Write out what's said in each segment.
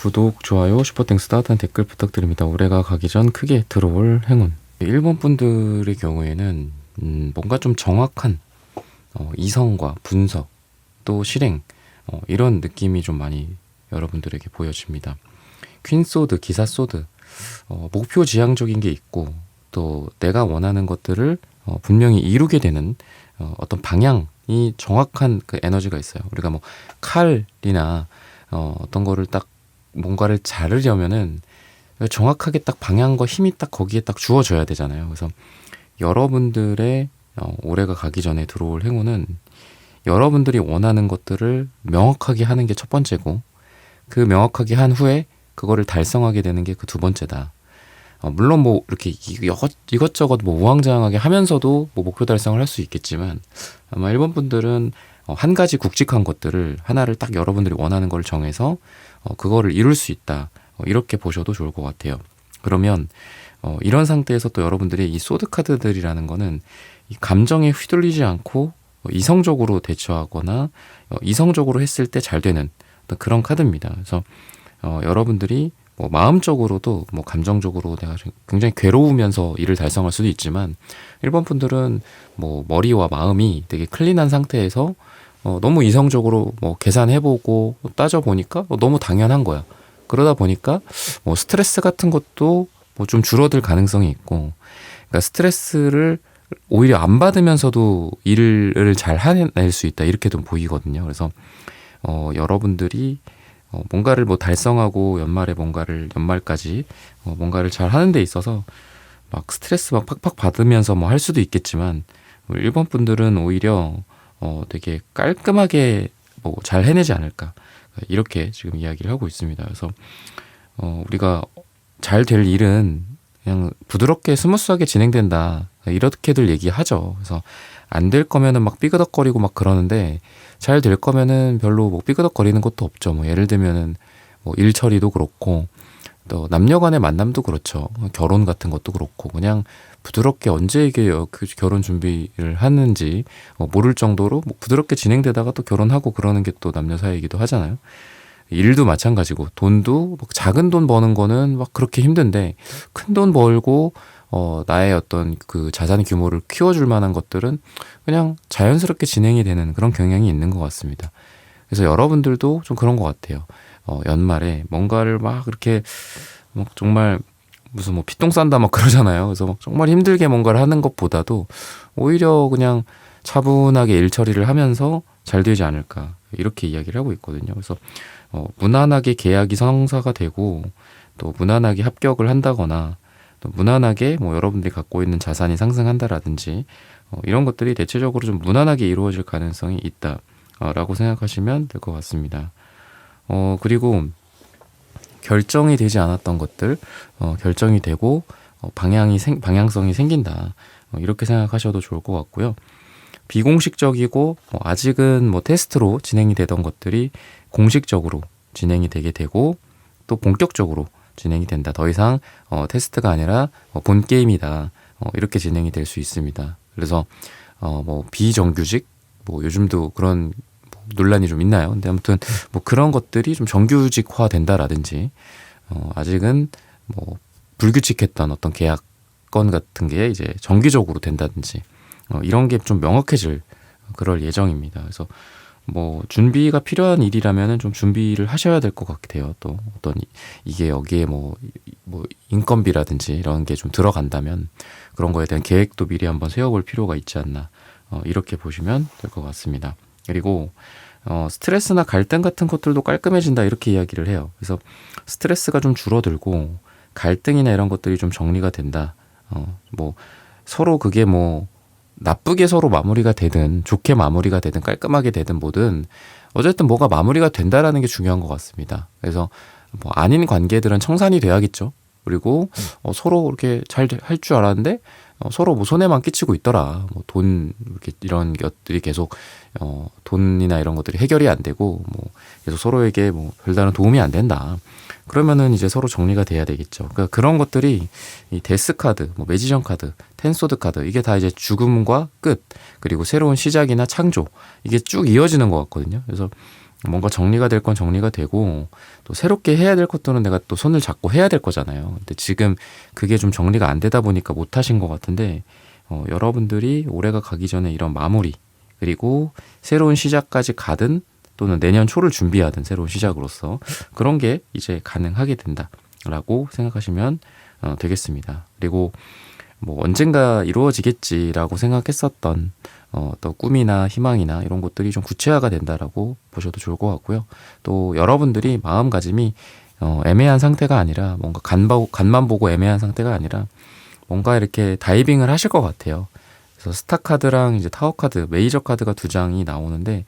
구독, 좋아요, 슈퍼땡스 따뜻한 댓글 부탁드립니다. 올해가 가기 전 크게 들어올 행운. 일본 분들의 경우에는 뭔가 좀 정확한 이성과 분석, 또 실행 이런 느낌이 좀 많이 여러분들에게 보여집니다. 퀸소드, 기사소드, 목표 지향적인 게 있고 또 내가 원하는 것들을 분명히 이루게 되는 어떤 방향이 정확한 그 에너지가 있어요. 우리가 뭐 칼이나 어떤 거를 딱 뭔가를 자르려면은 정확하게 딱 방향과 힘이 딱 거기에 딱 주어져야 되잖아요. 그래서 여러분들의 올해가 가기 전에 들어올 행운은 여러분들이 원하는 것들을 명확하게 하는 게 첫 번째고, 그 명확하게 한 후에 그거를 달성하게 되는 게 그 두 번째다. 물론 뭐 이렇게 이것저것 뭐 우왕좌왕하게 하면서도 뭐 목표 달성을 할 수 있겠지만, 아마 일본 분들은 한 가지 굵직한 것들을 하나를 딱 여러분들이 원하는 걸 정해서 그거를 이룰 수 있다. 이렇게 보셔도 좋을 것 같아요. 그러면 이런 상태에서 또 여러분들이 이 소드 카드들이라는 거는 이 감정에 휘둘리지 않고 이성적으로 대처하거나 이성적으로 했을 때 잘 되는 그런 카드입니다. 그래서 여러분들이 뭐 마음적으로도 뭐 감정적으로 내가 굉장히 괴로우면서 일을 달성할 수도 있지만, 일본 분들은 뭐 머리와 마음이 되게 클린한 상태에서 너무 이성적으로 뭐 계산해보고 따져보니까 너무 당연한 거야. 그러다 보니까 뭐 스트레스 같은 것도 뭐 좀 줄어들 가능성이 있고, 그러니까 스트레스를 오히려 안 받으면서도 일을 잘 해낼 수 있다, 이렇게 좀 보이거든요. 그래서 여러분들이 뭔가를 뭐 달성하고 연말까지 뭔가를 잘 하는 데 있어서 막 스트레스 막 팍팍 받으면서 뭐 할 수도 있겠지만, 일본 분들은 오히려 되게 깔끔하게 뭐 잘 해내지 않을까, 이렇게 지금 이야기를 하고 있습니다. 그래서 우리가 잘 될 일은 그냥 부드럽게 스무스하게 진행된다, 이렇게들 얘기하죠. 그래서 안 될 거면은 막 삐그덕거리고 막 그러는데, 잘 될 거면은 별로 뭐 삐그덕거리는 것도 없죠. 뭐 예를 들면은 뭐 일 처리도 그렇고, 또 남녀 간의 만남도 그렇죠. 결혼 같은 것도 그렇고, 그냥 부드럽게 언제 이게 그 결혼 준비를 하는지 모를 정도로 뭐 부드럽게 진행되다가 또 결혼하고 그러는 게 또 남녀 사이이기도 하잖아요. 일도 마찬가지고, 돈도 막 작은 돈 버는 거는 막 그렇게 힘든데, 큰 돈 벌고 나의 어떤 그 자산 규모를 키워줄 만한 것들은 그냥 자연스럽게 진행이 되는 그런 경향이 있는 것 같습니다. 그래서 여러분들도 좀 그런 것 같아요. 연말에 뭔가를 막 이렇게 막 정말 무슨 뭐 피똥 싼다 막 그러잖아요. 그래서 막 정말 힘들게 뭔가를 하는 것보다도 오히려 그냥 차분하게 일 처리를 하면서 잘 되지 않을까, 이렇게 이야기를 하고 있거든요. 그래서 무난하게 계약이 성사가 되고, 또 무난하게 합격을 한다거나, 또 무난하게 뭐 여러분들이 갖고 있는 자산이 상승한다라든지, 이런 것들이 대체적으로 좀 무난하게 이루어질 가능성이 있다라고 생각하시면 될 것 같습니다. 그리고 결정이 되지 않았던 것들, 결정이 되고 방향성이 생긴다, 이렇게 생각하셔도 좋을 것 같고요. 비공식적이고 아직은 뭐 테스트로 진행이 되던 것들이 공식적으로 진행이 되게 되고, 또 본격적으로 진행이 된다. 더 이상 테스트가 아니라 본 게임이다. 이렇게 진행이 될 수 있습니다. 그래서 뭐 비정규직, 뭐 요즘도 그런 논란이 좀 있나요? 근데 아무튼 뭐 그런 것들이 좀 정규직화 된다라든지, 아직은 뭐 불규칙했던 어떤 계약건 같은 게 이제 정기적으로 된다든지, 이런 게 좀 명확해질 그럴 예정입니다. 그래서 뭐 준비가 필요한 일이라면은 좀 준비를 하셔야 될 것 같아요. 또 어떤 이게 여기에 뭐 인건비라든지 이런 게 좀 들어간다면 그런 거에 대한 계획도 미리 한번 세워볼 필요가 있지 않나, 이렇게 보시면 될 것 같습니다. 그리고 스트레스나 갈등 같은 것들도 깔끔해진다, 이렇게 이야기를 해요. 그래서 스트레스가 좀 줄어들고 갈등이나 이런 것들이 좀 정리가 된다. 뭐 서로 그게 뭐 나쁘게 서로 마무리가 되든 좋게 마무리가 되든 깔끔하게 되든 뭐든 어쨌든 뭐가 마무리가 된다라는 게 중요한 것 같습니다. 그래서 뭐 아닌 관계들은 청산이 돼야겠죠. 그리고 서로 이렇게 잘 할 줄 알았는데 서로 뭐 손해만 끼치고 있더라. 뭐 돈 이렇게 이런 것들이 계속 돈이나 이런 것들이 해결이 안 되고 뭐 계속 서로에게 뭐 별다른 도움이 안 된다. 그러면은 이제 서로 정리가 돼야 되겠죠. 그러니까 그런 것들이 이 데스 카드, 뭐 매지션 카드, 텐소드 카드, 이게 다 이제 죽음과 끝, 그리고 새로운 시작이나 창조, 이게 쭉 이어지는 것 같거든요. 그래서 뭔가 정리가 될 건 정리가 되고 또 새롭게 해야 될 것들은 내가 또 손을 잡고 해야 될 거잖아요. 근데 지금 그게 좀 정리가 안 되다 보니까 못 하신 것 같은데 여러분들이 올해가 가기 전에 이런 마무리 그리고 새로운 시작까지 가든 또는 내년 초를 준비하든 새로운 시작으로서 그런 게 이제 가능하게 된다라고 생각하시면 되겠습니다. 그리고 뭐 언젠가 이루어지겠지라고 생각했었던 또 꿈이나 희망이나 이런 것들이 좀 구체화가 된다라고 보셔도 좋을 것 같고요. 또 여러분들이 마음가짐이 애매한 상태가 아니라 뭔가 간만 보고 애매한 상태가 아니라 뭔가 이렇게 다이빙을 하실 것 같아요. 그래서 스타 카드랑 이제 타워 카드, 메이저 카드가 두 장이 나오는데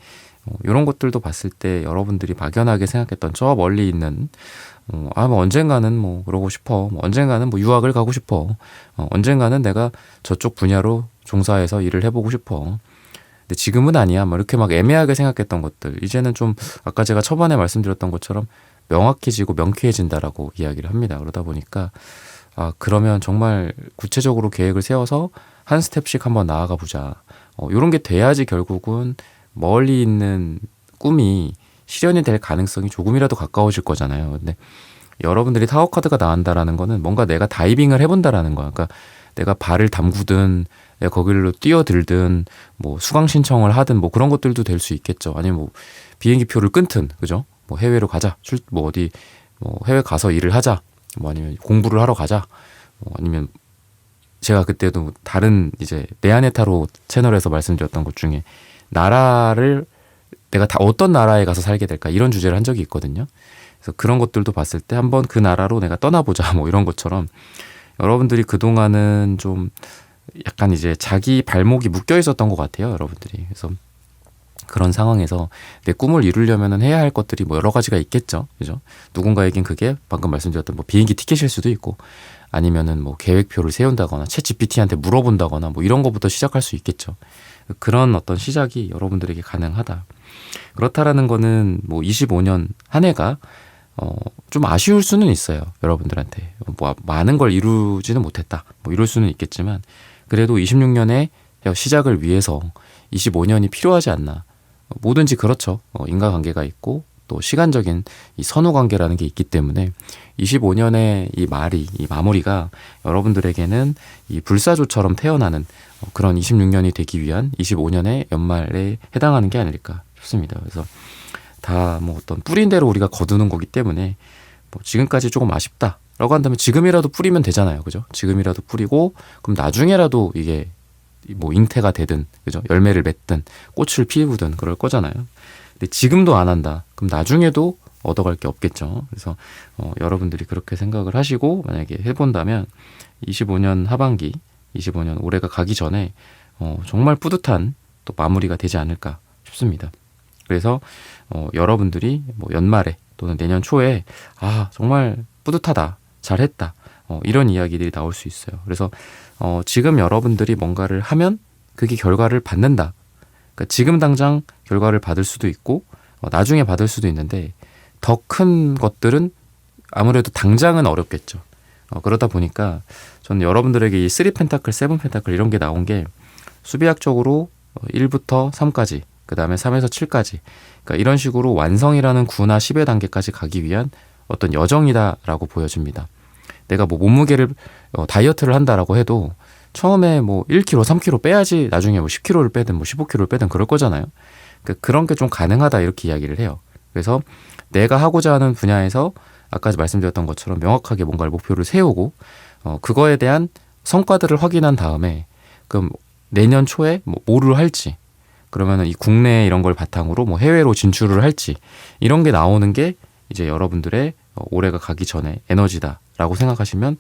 이런 것들도 봤을 때 여러분들이 막연하게 생각했던 저 멀리 있는 뭐 언젠가는 뭐 그러고 싶어. 뭐 언젠가는 뭐 유학을 가고 싶어. 언젠가는 내가 저쪽 분야로 종사해서 일을 해보고 싶어. 근데 지금은 아니야. 뭐 이렇게 막 애매하게 생각했던 것들. 이제는 좀 아까 제가 초반에 말씀드렸던 것처럼 명확해지고 명쾌해진다라고 이야기를 합니다. 그러다 보니까 그러면 정말 구체적으로 계획을 세워서 한 스텝씩 한번 나아가 보자. 이런 게 돼야지 결국은 멀리 있는 꿈이 실현이 될 가능성이 조금이라도 가까워질 거잖아요. 근데 여러분들이 타워 카드가 나온다라는 거는 뭔가 내가 다이빙을 해본다라는 거야. 그러니까 내가 발을 담그든 내가 거기로 뛰어들든 뭐 수강 신청을 하든 뭐 그런 것들도 될 수 있겠죠. 아니면 뭐 비행기 표를 끊든 그죠? 뭐 해외로 가자. 뭐 어디 뭐 해외 가서 일을 하자. 뭐 아니면 공부를 하러 가자. 뭐 아니면 제가 그때도 다른 이제 내 안의 타로 채널에서 말씀드렸던 것 중에 나라를 내가 다 어떤 나라에 가서 살게 될까 이런 주제를 한 적이 있거든요. 그래서 그런 것들도 봤을 때 한번 그 나라로 내가 떠나보자 뭐 이런 것처럼 여러분들이 그동안은 좀 약간 이제 자기 발목이 묶여 있었던 것 같아요. 여러분들이. 그래서 그런 상황에서 내 꿈을 이루려면 해야 할 것들이 뭐 여러 가지가 있겠죠. 그죠? 누군가에겐 그게 방금 말씀드렸던 뭐 비행기 티켓일 수도 있고 아니면은 뭐 계획표를 세운다거나 챗 GPT한테 물어본다거나 뭐 이런 것부터 시작할 수 있겠죠. 그런 어떤 시작이 여러분들에게 가능하다. 그렇다라는 거는 뭐 25년 한 해가 좀 아쉬울 수는 있어요. 여러분들한테. 뭐 많은 걸 이루지는 못했다. 뭐 이럴 수는 있겠지만 그래도 26년의 시작을 위해서 25년이 필요하지 않나. 뭐든지 그렇죠. 인과관계가 있고 또 시간적인 이 선후관계라는 게 있기 때문에 25년의 이 마무리가 여러분들에게는 이 불사조처럼 태어나는 그런 26년이 되기 위한 25년의 연말에 해당하는 게 아닐까 싶습니다. 그래서 다 뭐 어떤 뿌린 대로 우리가 거두는 거기 때문에 뭐 지금까지 조금 아쉽다라고 한다면 지금이라도 뿌리면 되잖아요. 그죠? 지금이라도 뿌리고 그럼 나중에라도 이게 뭐 잉태가 되든 그죠? 열매를 맺든 꽃을 피우든 그럴 거잖아요. 근데 지금도 안 한다. 그럼 나중에도 얻어갈 게 없겠죠. 그래서 여러분들이 그렇게 생각을 하시고 만약에 해본다면 25년 하반기, 25년 올해가 가기 전에 정말 뿌듯한 또 마무리가 되지 않을까 싶습니다. 그래서 여러분들이 뭐 연말에 또는 내년 초에 정말 뿌듯하다, 잘했다 이런 이야기들이 나올 수 있어요. 그래서 지금 여러분들이 뭔가를 하면 그게 결과를 받는다. 그러니까 지금 당장 결과를 받을 수도 있고 나중에 받을 수도 있는데 더 큰 것들은 아무래도 당장은 어렵겠죠. 그러다 보니까 저는 여러분들에게 이 3 펜타클, 7 펜타클 이런 게 나온 게 수비학적으로 1부터 3까지 그 다음에 3에서 7까지 그러니까 이런 식으로 완성이라는 9나 10의 단계까지 가기 위한 어떤 여정이다라고 보여집니다. 내가 뭐 몸무게를 다이어트를 한다라고 해도 처음에 뭐 1kg, 3kg 빼야지 나중에 뭐 10kg를 빼든 뭐 15kg를 빼든 그럴 거잖아요. 그런 게 좀 가능하다 이렇게 이야기를 해요. 그래서 내가 하고자 하는 분야에서 아까 말씀드렸던 것처럼 명확하게 뭔가를 목표를 세우고 그거에 대한 성과들을 확인한 다음에 그럼 내년 초에 뭐를 할지 그러면은 이 국내 이런 걸 바탕으로 뭐 해외로 진출을 할지 이런 게 나오는 게 이제 여러분들의 올해가 가기 전에 에너지다라고 생각하시면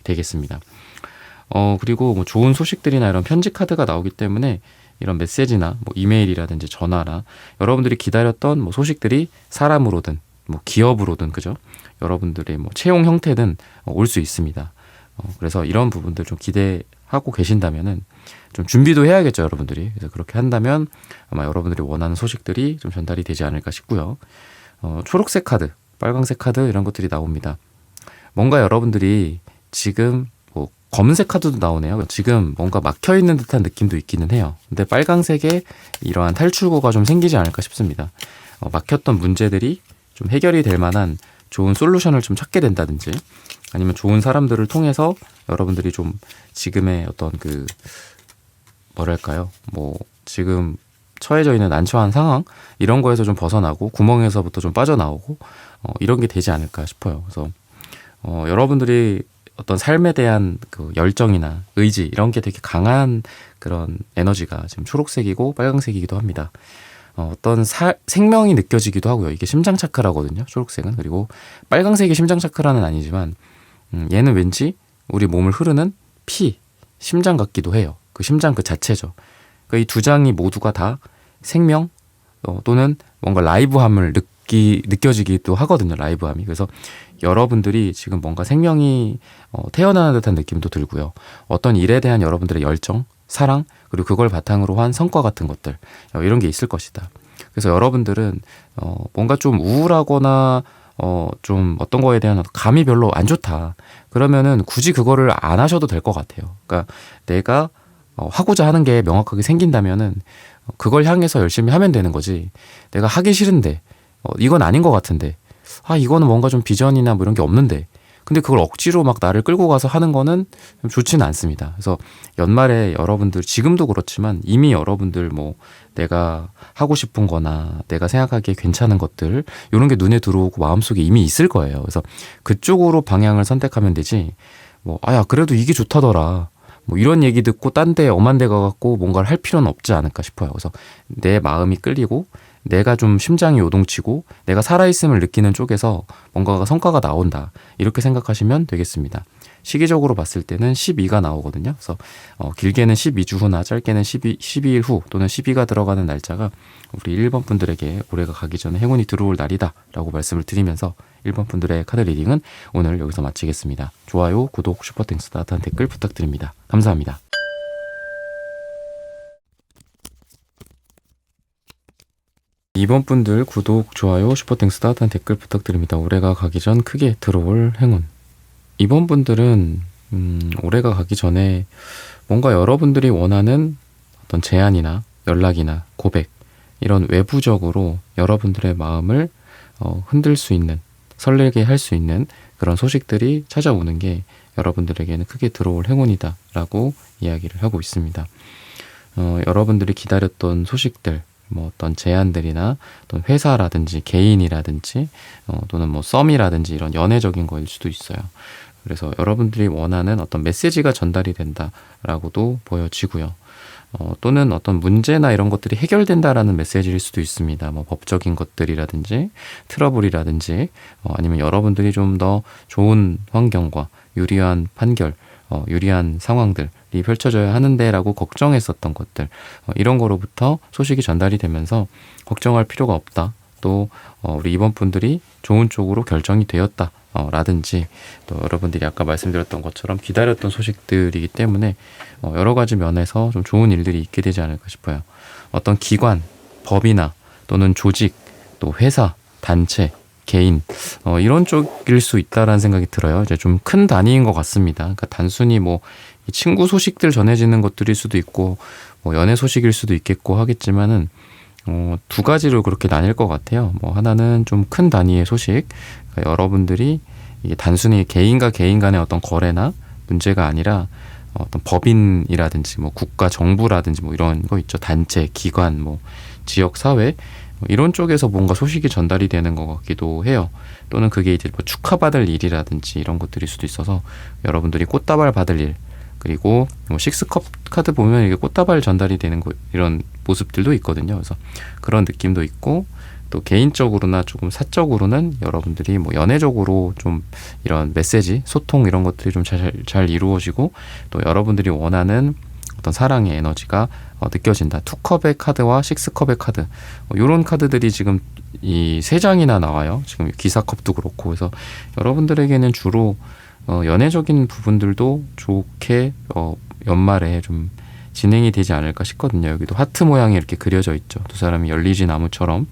되겠습니다. 그리고 뭐 좋은 소식들이나 이런 편지 카드가 나오기 때문에 이런 메시지나 뭐 이메일이라든지 전화나 여러분들이 기다렸던 뭐 소식들이 사람으로든 뭐 기업으로든 그죠? 여러분들의 뭐 채용 형태든 올 수 있습니다. 그래서 이런 부분들 좀 기대하고 계신다면은 좀 준비도 해야겠죠, 여러분들이. 그래서 그렇게 한다면 아마 여러분들이 원하는 소식들이 좀 전달이 되지 않을까 싶고요. 초록색 카드, 빨강색 카드 이런 것들이 나옵니다. 뭔가 여러분들이 지금 뭐 검은색 카드도 나오네요. 지금 뭔가 막혀있는 듯한 느낌도 있기는 해요. 근데 빨강색에 이러한 탈출구가 좀 생기지 않을까 싶습니다. 막혔던 문제들이 좀 해결이 될 만한 좋은 솔루션을 좀 찾게 된다든지, 아니면 좋은 사람들을 통해서 여러분들이 좀 지금의 어떤 그 뭐랄까요, 뭐 지금 처해져 있는 난처한 상황, 이런 거에서 좀 벗어나고 구멍에서부터 좀 빠져나오고 이런 게 되지 않을까 싶어요. 그래서 여러분들이 어떤 삶에 대한 그 열정이나 의지, 이런 게 되게 강한 그런 에너지가 지금 초록색이고 빨강색이기도 합니다. 어떤 생명이 느껴지기도 하고요. 이게 심장 차크라거든요, 초록색은. 그리고 빨강색이 심장 차크라는 아니지만 얘는 왠지 우리 몸을 흐르는 피, 심장 같기도 해요. 그 심장 그 자체죠. 그러니까 이 두 장이 모두가 다 생명 또는 뭔가 라이브함을 느껴지기도 하거든요, 라이브함이. 그래서 여러분들이 지금 뭔가 생명이 태어나는 듯한 느낌도 들고요. 어떤 일에 대한 여러분들의 열정, 사랑, 그리고 그걸 바탕으로 한 성과 같은 것들, 이런 게 있을 것이다. 그래서 여러분들은 뭔가 좀 우울하거나 좀 어떤 거에 대한 감이 별로 안 좋다, 그러면은 굳이 그거를 안 하셔도 될 것 같아요. 그러니까 내가 하고자 하는 게 명확하게 생긴다면은 그걸 향해서 열심히 하면 되는 거지, 내가 하기 싫은데 이건 아닌 것 같은데, 이거는 뭔가 좀 비전이나 뭐 이런 게 없는데, 근데 그걸 억지로 막 나를 끌고 가서 하는 거는 좋지는 않습니다. 그래서 연말에 여러분들, 지금도 그렇지만 이미 여러분들 뭐 내가 하고 싶은 거나 내가 생각하기에 괜찮은 것들, 이런 게 눈에 들어오고 마음속에 이미 있을 거예요. 그래서 그쪽으로 방향을 선택하면 되지, 뭐 야 그래도 이게 좋다더라, 뭐 이런 얘기 듣고 딴 데 엄한 데 가갖고 뭔가를 할 필요는 없지 않을까 싶어요. 그래서 내 마음이 끌리고 내가 좀 심장이 요동치고 내가 살아있음을 느끼는 쪽에서 뭔가가 성과가 나온다, 이렇게 생각하시면 되겠습니다. 시기적으로 봤을 때는 12가 나오거든요. 그래서 길게는 12주 후나 짧게는 12일 후 또는 12가 들어가는 날짜가 우리 1번 분들에게 올해가 가기 전에 행운이 들어올 날이다 라고 말씀을 드리면서 1번 분들의 카드 리딩은 오늘 여기서 마치겠습니다. 좋아요, 구독, 슈퍼땡스, 따뜻한 댓글 부탁드립니다. 감사합니다. 2번 분들 구독, 좋아요, 슈퍼땡스, 따뜻한 댓글 부탁드립니다. 올해가 가기 전 크게 들어올 행운. 2번 분들은 올해가 가기 전에 뭔가 여러분들이 원하는 어떤 제안이나 연락이나 고백, 이런 외부적으로 여러분들의 마음을 흔들 수 있는, 설레게 할 수 있는 그런 소식들이 찾아오는 게 여러분들에게는 크게 들어올 행운이다 라고 이야기를 하고 있습니다. 여러분들이 기다렸던 소식들, 뭐 어떤 제안들이나 또는 회사라든지 개인이라든지 또는 뭐 썸이라든지 이런 연애적인 거일 수도 있어요. 그래서 여러분들이 원하는 어떤 메시지가 전달이 된다라고도 보여지고요. 또는 어떤 문제나 이런 것들이 해결된다라는 메시지일 수도 있습니다. 뭐 법적인 것들이라든지 트러블이라든지 아니면 여러분들이 좀 더 좋은 환경과 유리한 판결, 유리한 상황들이 펼쳐져야 하는데라고 걱정했었던 것들, 이런 거로부터 소식이 전달이 되면서 걱정할 필요가 없다, 또 우리 이번 분들이 좋은 쪽으로 결정이 되었다 라든지, 또 여러분들이 아까 말씀드렸던 것처럼 기다렸던 소식들이기 때문에 여러 가지 면에서 좀 좋은 일들이 있게 되지 않을까 싶어요. 어떤 기관, 법이나 또는 조직, 또 회사, 단체, 개인, 이런 쪽일 수 있다라는 생각이 들어요. 이제 좀 큰 단위인 것 같습니다. 그러니까 단순히 뭐 친구 소식들 전해지는 것들일 수도 있고 뭐 연애 소식일 수도 있겠고 하겠지만은 두 가지로 그렇게 나뉠 것 같아요. 뭐 하나는 좀 큰 단위의 소식, 그러니까 여러분들이 이게 단순히 개인과 개인 간의 어떤 거래나 문제가 아니라 어떤 법인이라든지 뭐 국가 정부라든지 뭐 이런 거 있죠. 단체, 기관, 뭐 지역 사회, 이런 쪽에서 뭔가 소식이 전달이 되는 것 같기도 해요. 또는 그게 이제 뭐 축하받을 일이라든지 이런 것들일 수도 있어서 여러분들이 꽃다발 받을 일, 그리고 뭐 식스컵 카드 보면 이게 꽃다발 전달이 되는 이런 모습들도 있거든요. 그래서 그런 느낌도 있고, 또 개인적으로나 조금 사적으로는 여러분들이 뭐 연애적으로 좀 이런 메시지, 소통 이런 것들이 좀 잘 이루어지고, 또 여러분들이 원하는 어떤 사랑의 에너지가 느껴진다. 2컵의 카드와 6컵의 카드, 이런 카드들이 지금 이 3장이나 나와요. 지금 기사컵도 그렇고. 그래서 여러분들에게는 주로 연애적인 부분들도 좋게 연말에 좀 진행이 되지 않을까 싶거든요. 여기도 하트 모양이 이렇게 그려져 있죠. 두 사람이 열리지 나무처럼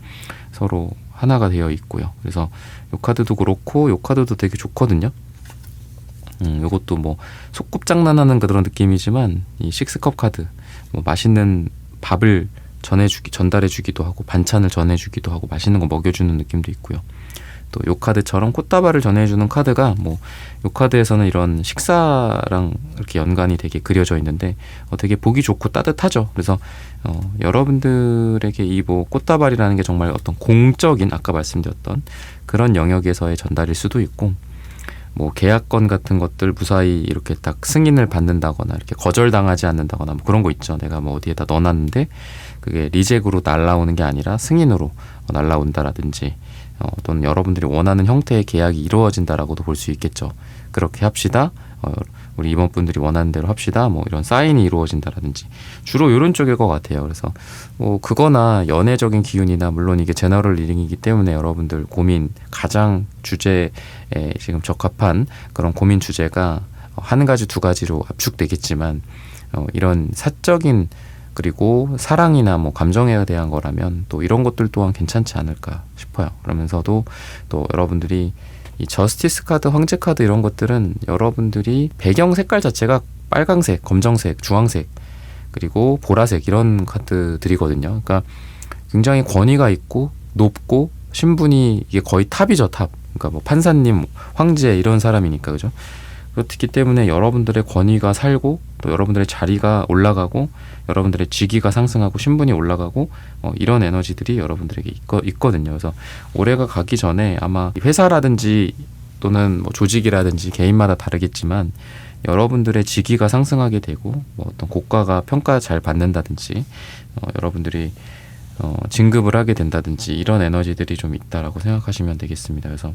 서로 하나가 되어 있고요. 그래서 이 카드도 그렇고 이 카드도 되게 좋거든요. 요것도 뭐 소꿉장난하는 그런 느낌이지만 이 식스컵 카드, 뭐 맛있는 밥을 전달해주기도 하고 반찬을 전해주기도 하고 맛있는 거 먹여주는 느낌도 있고요. 또 요 카드처럼 꽃다발을 전해주는 카드가 뭐 요 카드에서는 이런 식사랑 이렇게 연관이 되게 그려져 있는데 되게 보기 좋고 따뜻하죠. 그래서 여러분들에게 이 뭐 꽃다발이라는 게 정말 어떤 공적인 아까 말씀드렸던 그런 영역에서의 전달일 수도 있고 뭐 계약건 같은 것들 무사히 이렇게 딱 승인을 받는다거나 이렇게 거절당하지 않는다거나 뭐 그런 거 있죠. 내가 뭐 어디에다 넣어놨는데 그게 리젝으로 날라오는 게 아니라 승인으로 날라온다라든지 또는 여러분들이 원하는 형태의 계약이 이루어진다라고도 볼 수 있겠죠. 그렇게 합시다. 우리 임원분들이 원하는 대로 합시다. 뭐 이런 사인이 이루어진다라든지 주로 이런 쪽일 것 같아요. 그래서 뭐 그거나 연애적인 기운이나 물론 이게 제너럴 리딩이기 때문에 여러분들 고민 가장 주제에 지금 적합한 그런 고민 주제가 한 가지 두 가지로 압축되겠지만 이런 사적인 그리고 사랑이나 뭐 감정에 대한 거라면 또 이런 것들 또한 괜찮지 않을까 싶어요. 그러면서도 또 여러분들이 이 저스티스 카드, 황제 카드 이런 것들은 여러분들이 배경 색깔 자체가 빨강색, 검정색, 주황색 그리고 보라색 이런 카드들이거든요. 그러니까 굉장히 권위가 있고 높고 신분이 이게 거의 탑이죠, 탑. 그러니까 뭐 판사님, 황제 이런 사람이니까 그죠? 그렇기 때문에 여러분들의 권위가 살고 또 여러분들의 자리가 올라가고 여러분들의 직위가 상승하고 신분이 올라가고 이런 에너지들이 여러분들에게 있거든요. 그래서 올해가 가기 전에 아마 회사라든지 또는 뭐 조직이라든지 개인마다 다르겠지만 여러분들의 직위가 상승하게 되고 뭐 어떤 고가가 평가 잘 받는다든지 여러분들이 진급을 하게 된다든지 이런 에너지들이 좀 있다라고 생각하시면 되겠습니다. 그래서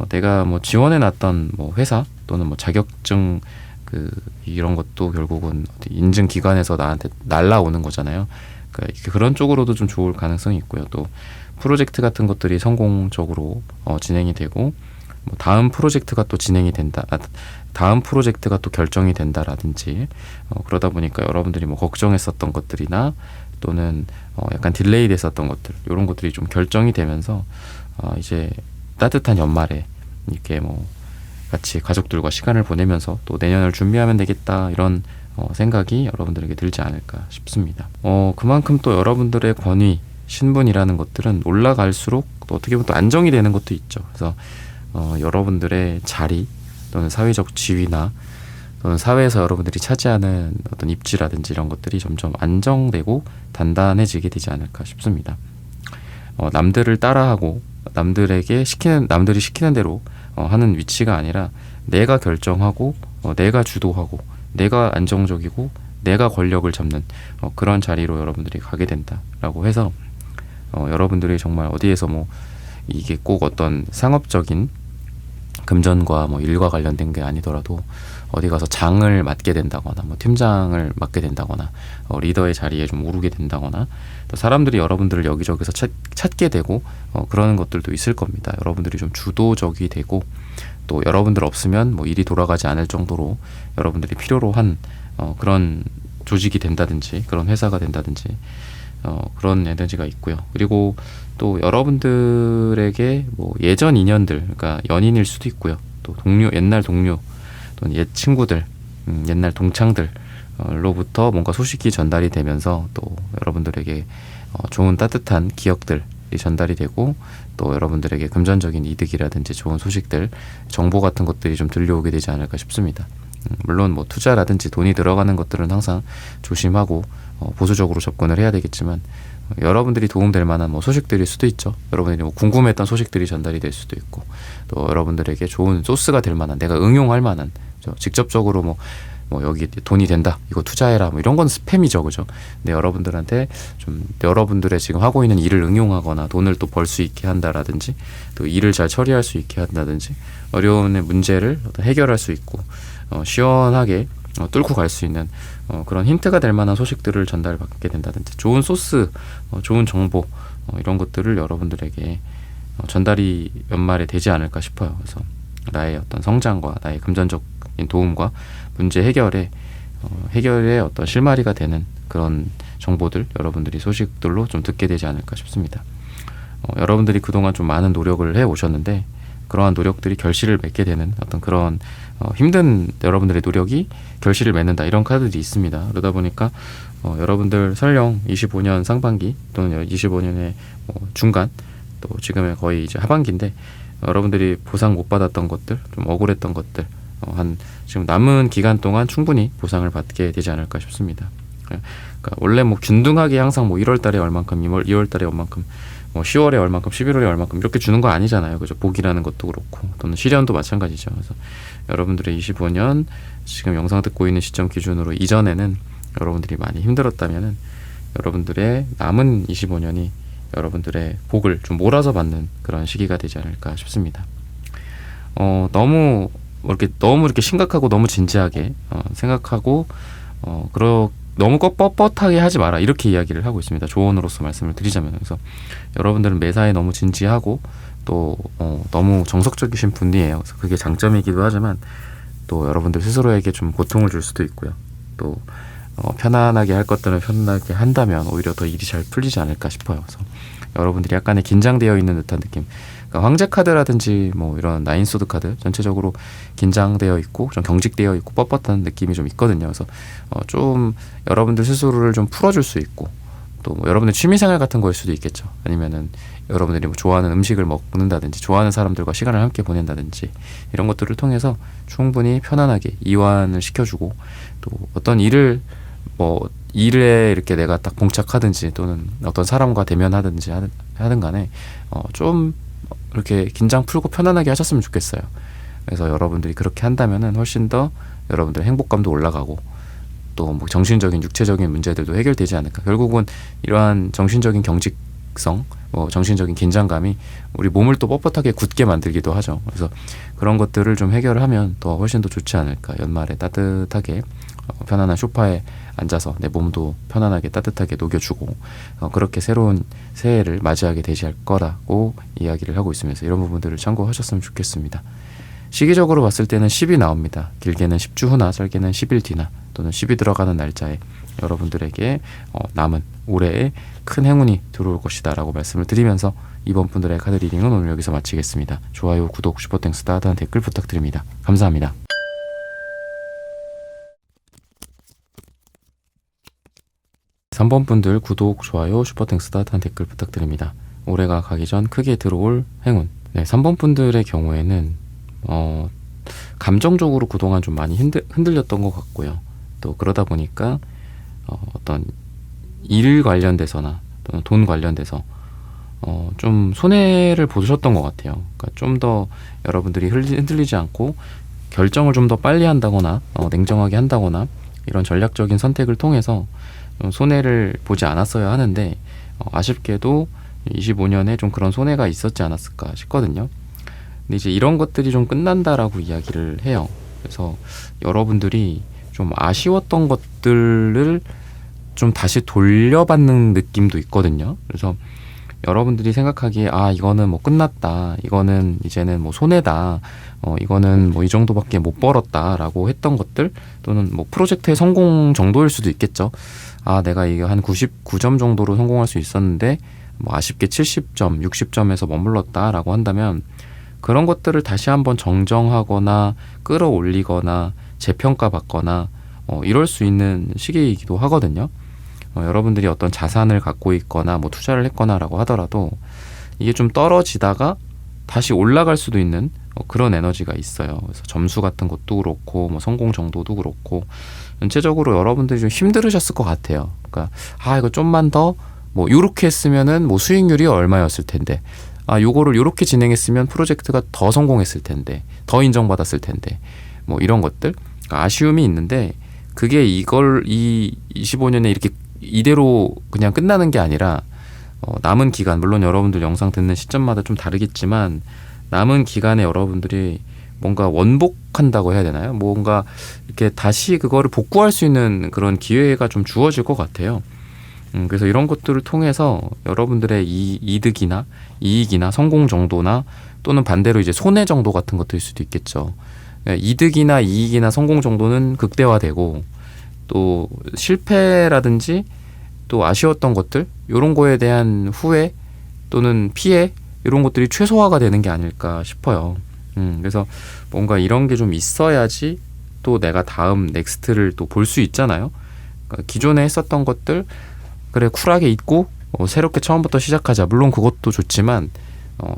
내가 뭐 지원해놨던 뭐 회사 또는 뭐 자격증 이런 것도 결국은 인증 기관에서 나한테 날라오는 거잖아요. 그러니까 그런 쪽으로도 좀 좋을 가능성이 있고요. 또 프로젝트 같은 것들이 성공적으로 진행이 되고 뭐 다음 프로젝트가 또 진행이 된다. 다음 프로젝트가 또 결정이 된다라든지 그러다 보니까 여러분들이 뭐 걱정했었던 것들이나 또는 약간 딜레이 됐었던 것들 이런 것들이 좀 결정이 되면서 이제 따뜻한 연말에 이렇게 뭐 같이 가족들과 시간을 보내면서 또 내년을 준비하면 되겠다 이런 생각이 여러분들에게 들지 않을까 싶습니다. 그만큼 또 여러분들의 권위, 신분이라는 것들은 올라갈수록 또 어떻게 보면 또 안정이 되는 것도 있죠. 그래서 여러분들의 자리 또는 사회적 지위나 또는 사회에서 여러분들이 차지하는 어떤 입지라든지 이런 것들이 점점 안정되고 단단해지게 되지 않을까 싶습니다. 남들을 따라하고 남들이 시키는 대로 하는 위치가 아니라 내가 결정하고 내가 주도하고 내가 안정적이고 내가 권력을 잡는 그런 자리로 여러분들이 가게 된다라고 해서 여러분들이 정말 어디에서 뭐 이게 꼭 어떤 상업적인 금전과 뭐 일과 관련된 게 아니더라도 어디 가서 장을 맡게 된다거나 뭐 팀장을 맡게 된다거나 리더의 자리에 좀 오르게 된다거나 또 사람들이 여러분들을 여기저기서 찾게 되고 그러는 것들도 있을 겁니다. 여러분들이 좀 주도적이 되고 또 여러분들 없으면 뭐 일이 돌아가지 않을 정도로 여러분들이 필요로 한 그런 조직이 된다든지 그런 회사가 된다든지 그런 에너지가 있고요. 그리고 또 여러분들에게 뭐 예전 인연들, 그러니까 연인일 수도 있고요. 또 옛날 동료, 또는 옛 친구들, 옛날 동창들로부터 뭔가 소식이 전달이 되면서 또 여러분들에게 좋은 따뜻한 기억들이 전달이 되고 또 여러분들에게 금전적인 이득이라든지 좋은 소식들, 정보 같은 것들이 좀 들려오게 되지 않을까 싶습니다. 물론 뭐 투자라든지 돈이 들어가는 것들은 항상 조심하고 보수적으로 접근을 해야 되겠지만 여러분들이 도움될 만한 뭐 소식들일 수도 있죠. 여러분들이 뭐 궁금했던 소식들이 전달이 될 수도 있고 또 여러분들에게 좋은 소스가 될 만한 내가 응용할 만한 직접적으로 뭐 여기 돈이 된다 이거 투자해라 뭐 이런 건 스팸이죠, 그죠? 근데 여러분들한테 좀 여러분들의 지금 하고 있는 일을 응용하거나 돈을 또 벌 수 있게 한다라든지 또 일을 잘 처리할 수 있게 한다든지 어려운 문제를 해결할 수 있고 시원하게 뚫고 갈 수 있는 그런 힌트가 될 만한 소식들을 전달받게 된다든지 좋은 소스, 좋은 정보 이런 것들을 여러분들에게 전달이 연말에 되지 않을까 싶어요. 그래서 나의 어떤 성장과 나의 금전적인 도움과 문제 해결에 어떤 실마리가 되는 그런 정보들 여러분들이 소식들로 좀 듣게 되지 않을까 싶습니다. 여러분들이 그동안 좀 많은 노력을 해 오셨는데 그러한 노력들이 결실을 맺게 되는 어떤 그런 힘든 여러분들의 노력이 결실을 맺는다, 이런 카드들이 있습니다. 그러다 보니까 여러분들 설령 25년 상반기 또는 25년의 중간, 또 지금의 거의 이제 하반기인데 여러분들이 보상 못 받았던 것들, 좀 억울했던 것들, 한 지금 남은 기간 동안 충분히 보상을 받게 되지 않을까 싶습니다. 그러니까 원래 뭐 균등하게 항상 뭐 1월 달에 얼만큼, 2월 달에 얼만큼, 뭐 10월에 얼만큼, 11월에 얼만큼 이렇게 주는 거 아니잖아요. 그죠? 복이라는 것도 그렇고 또는 시련도 마찬가지죠. 그래서 여러분들의 25년 지금 영상 듣고 있는 시점 기준으로 이전에는 여러분들이 많이 힘들었다면은 여러분들의 남은 25년이 여러분들의 복을 좀 몰아서 받는 그런 시기가 되지 않을까 싶습니다. 너무 이렇게 심각하고 너무 진지하게 생각하고 너무 뻣뻣하게 하지 마라, 이렇게 이야기를 하고 있습니다. 조언으로서 말씀을 드리자면. 그래서 여러분들은 매사에 너무 진지하고 또 너무 정석적이신 분이에요. 그래서 그게 장점이기도 하지만 또 여러분들 스스로에게 좀 고통을 줄 수도 있고요. 또 편안하게 할 것들은 편안하게 한다면 오히려 더 일이 잘 풀리지 않을까 싶어요. 그래서 여러분들이 약간의 긴장되어 있는 듯한 느낌, 그러니까 황제 카드라든지 뭐 이런 나인소드 카드 전체적으로 긴장되어 있고 좀 경직되어 있고 뻣뻣한 느낌이 좀 있거든요. 그래서 좀 여러분들 스스로를 좀 풀어줄 수 있고, 또 뭐 여러분들 취미생활 같은 거일 수도 있겠죠. 아니면은 여러분들이 뭐 좋아하는 음식을 먹는다든지 좋아하는 사람들과 시간을 함께 보낸다든지 이런 것들을 통해서 충분히 편안하게 이완을 시켜주고, 또 어떤 일에 이렇게 내가 딱 봉착하든지 또는 어떤 사람과 대면하든지 하든 간에 좀 이렇게 긴장 풀고 편안하게 하셨으면 좋겠어요. 그래서 여러분들이 그렇게 한다면은 훨씬 더 여러분들의 행복감도 올라가고 또 뭐 정신적인 육체적인 문제들도 해결되지 않을까. 결국은 이러한 정신적인 경직성, 정신적인 긴장감이 우리 몸을 또 뻣뻣하게 굳게 만들기도 하죠. 그래서 그런 것들을 좀 해결을 하면 더 훨씬 더 좋지 않을까. 연말에 따뜻하게 편안한 소파에 앉아서 내 몸도 편안하게 따뜻하게 녹여주고 그렇게 새로운 새해를 맞이하게 되실 거라고 이야기를 하고 있으면서 이런 부분들을 참고하셨으면 좋겠습니다. 시기적으로 봤을 때는 10이 나옵니다. 길게는 10주 후나 짧게는 10일 뒤나 또는 10이 들어가는 날짜에 여러분들에게 남은 올해에 큰 행운이 들어올 것이다 라고 말씀을 드리면서 이번 분들의 카드 리딩은 오늘 여기서 마치겠습니다. 좋아요, 구독, 슈퍼땡스, 따뜻한 댓글 부탁드립니다. 감사합니다. 3번 분들 구독, 좋아요, 슈퍼땡스, 따뜻한 댓글 부탁드립니다. 올해가 가기 전 크게 들어올 행운. 네, 3번 분들의 경우에는 감정적으로 그동안 좀 많이 흔들렸던 것 같고요. 또 그러다 보니까 어떤 일 관련돼서나 또는 돈 관련돼서 좀 손해를 보셨던 것 같아요. 그러니까 좀 더 여러분들이 흔들리지 않고 결정을 좀 더 빨리 한다거나 냉정하게 한다거나 이런 전략적인 선택을 통해서 손해를 보지 않았어야 하는데 아쉽게도 25년에 좀 그런 손해가 있었지 않았을까 싶거든요. 근데 이제 이런 것들이 좀 끝난다라고 이야기를 해요. 그래서 여러분들이 좀 아쉬웠던 것들을 좀 다시 돌려받는 느낌도 있거든요. 그래서 여러분들이 생각하기에 이거는 뭐 끝났다, 이거는 이제는 뭐 손해다, 이거는 뭐 이 정도밖에 못 벌었다라고 했던 것들, 또는 뭐 프로젝트의 성공 정도일 수도 있겠죠. 내가 이게 한 99점 정도로 성공할 수 있었는데 뭐 아쉽게 70점, 60점에서 머물렀다라고 한다면 그런 것들을 다시 한번 정정하거나 끌어올리거나 재평가받거나 이럴 수 있는 시기이기도 하거든요. 여러분들이 어떤 자산을 갖고 있거나 뭐 투자를 했거나라고 하더라도 이게 좀 떨어지다가 다시 올라갈 수도 있는 그런 에너지가 있어요. 그래서 점수 같은 것도 그렇고 뭐 성공 정도도 그렇고 전체적으로 여러분들이 좀 힘들으셨을 것 같아요. 그러니까 이거 좀만 더 뭐 요렇게 했으면은 뭐 수익률이 얼마였을 텐데, 요거를 요렇게 진행했으면 프로젝트가 더 성공했을 텐데, 더 인정받았을 텐데, 뭐 이런 것들, 그러니까 아쉬움이 있는데 그게 이 25년에 이렇게 이대로 그냥 끝나는 게 아니라 남은 기간, 물론 여러분들 영상 듣는 시점마다 좀 다르겠지만 남은 기간에 여러분들이 뭔가 원복한다고 해야 되나요? 뭔가 이렇게 다시 그거를 복구할 수 있는 그런 기회가 좀 주어질 것 같아요. 그래서 이런 것들을 통해서 여러분들의 이득이나 이익이나 성공 정도나 또는 반대로 이제 손해 정도 같은 것들일 수도 있겠죠. 이득이나 이익이나 성공 정도는 극대화되고 또 실패라든지 또 아쉬웠던 것들, 이런 거에 대한 후회 또는 피해 이런 것들이 최소화가 되는 게 아닐까 싶어요. 그래서 뭔가 이런 게 좀 있어야지 또 내가 다음 넥스트를 또 볼 수 있잖아요. 그러니까 기존에 했었던 것들 그래 쿨하게 잊고 새롭게 처음부터 시작하자. 물론 그것도 좋지만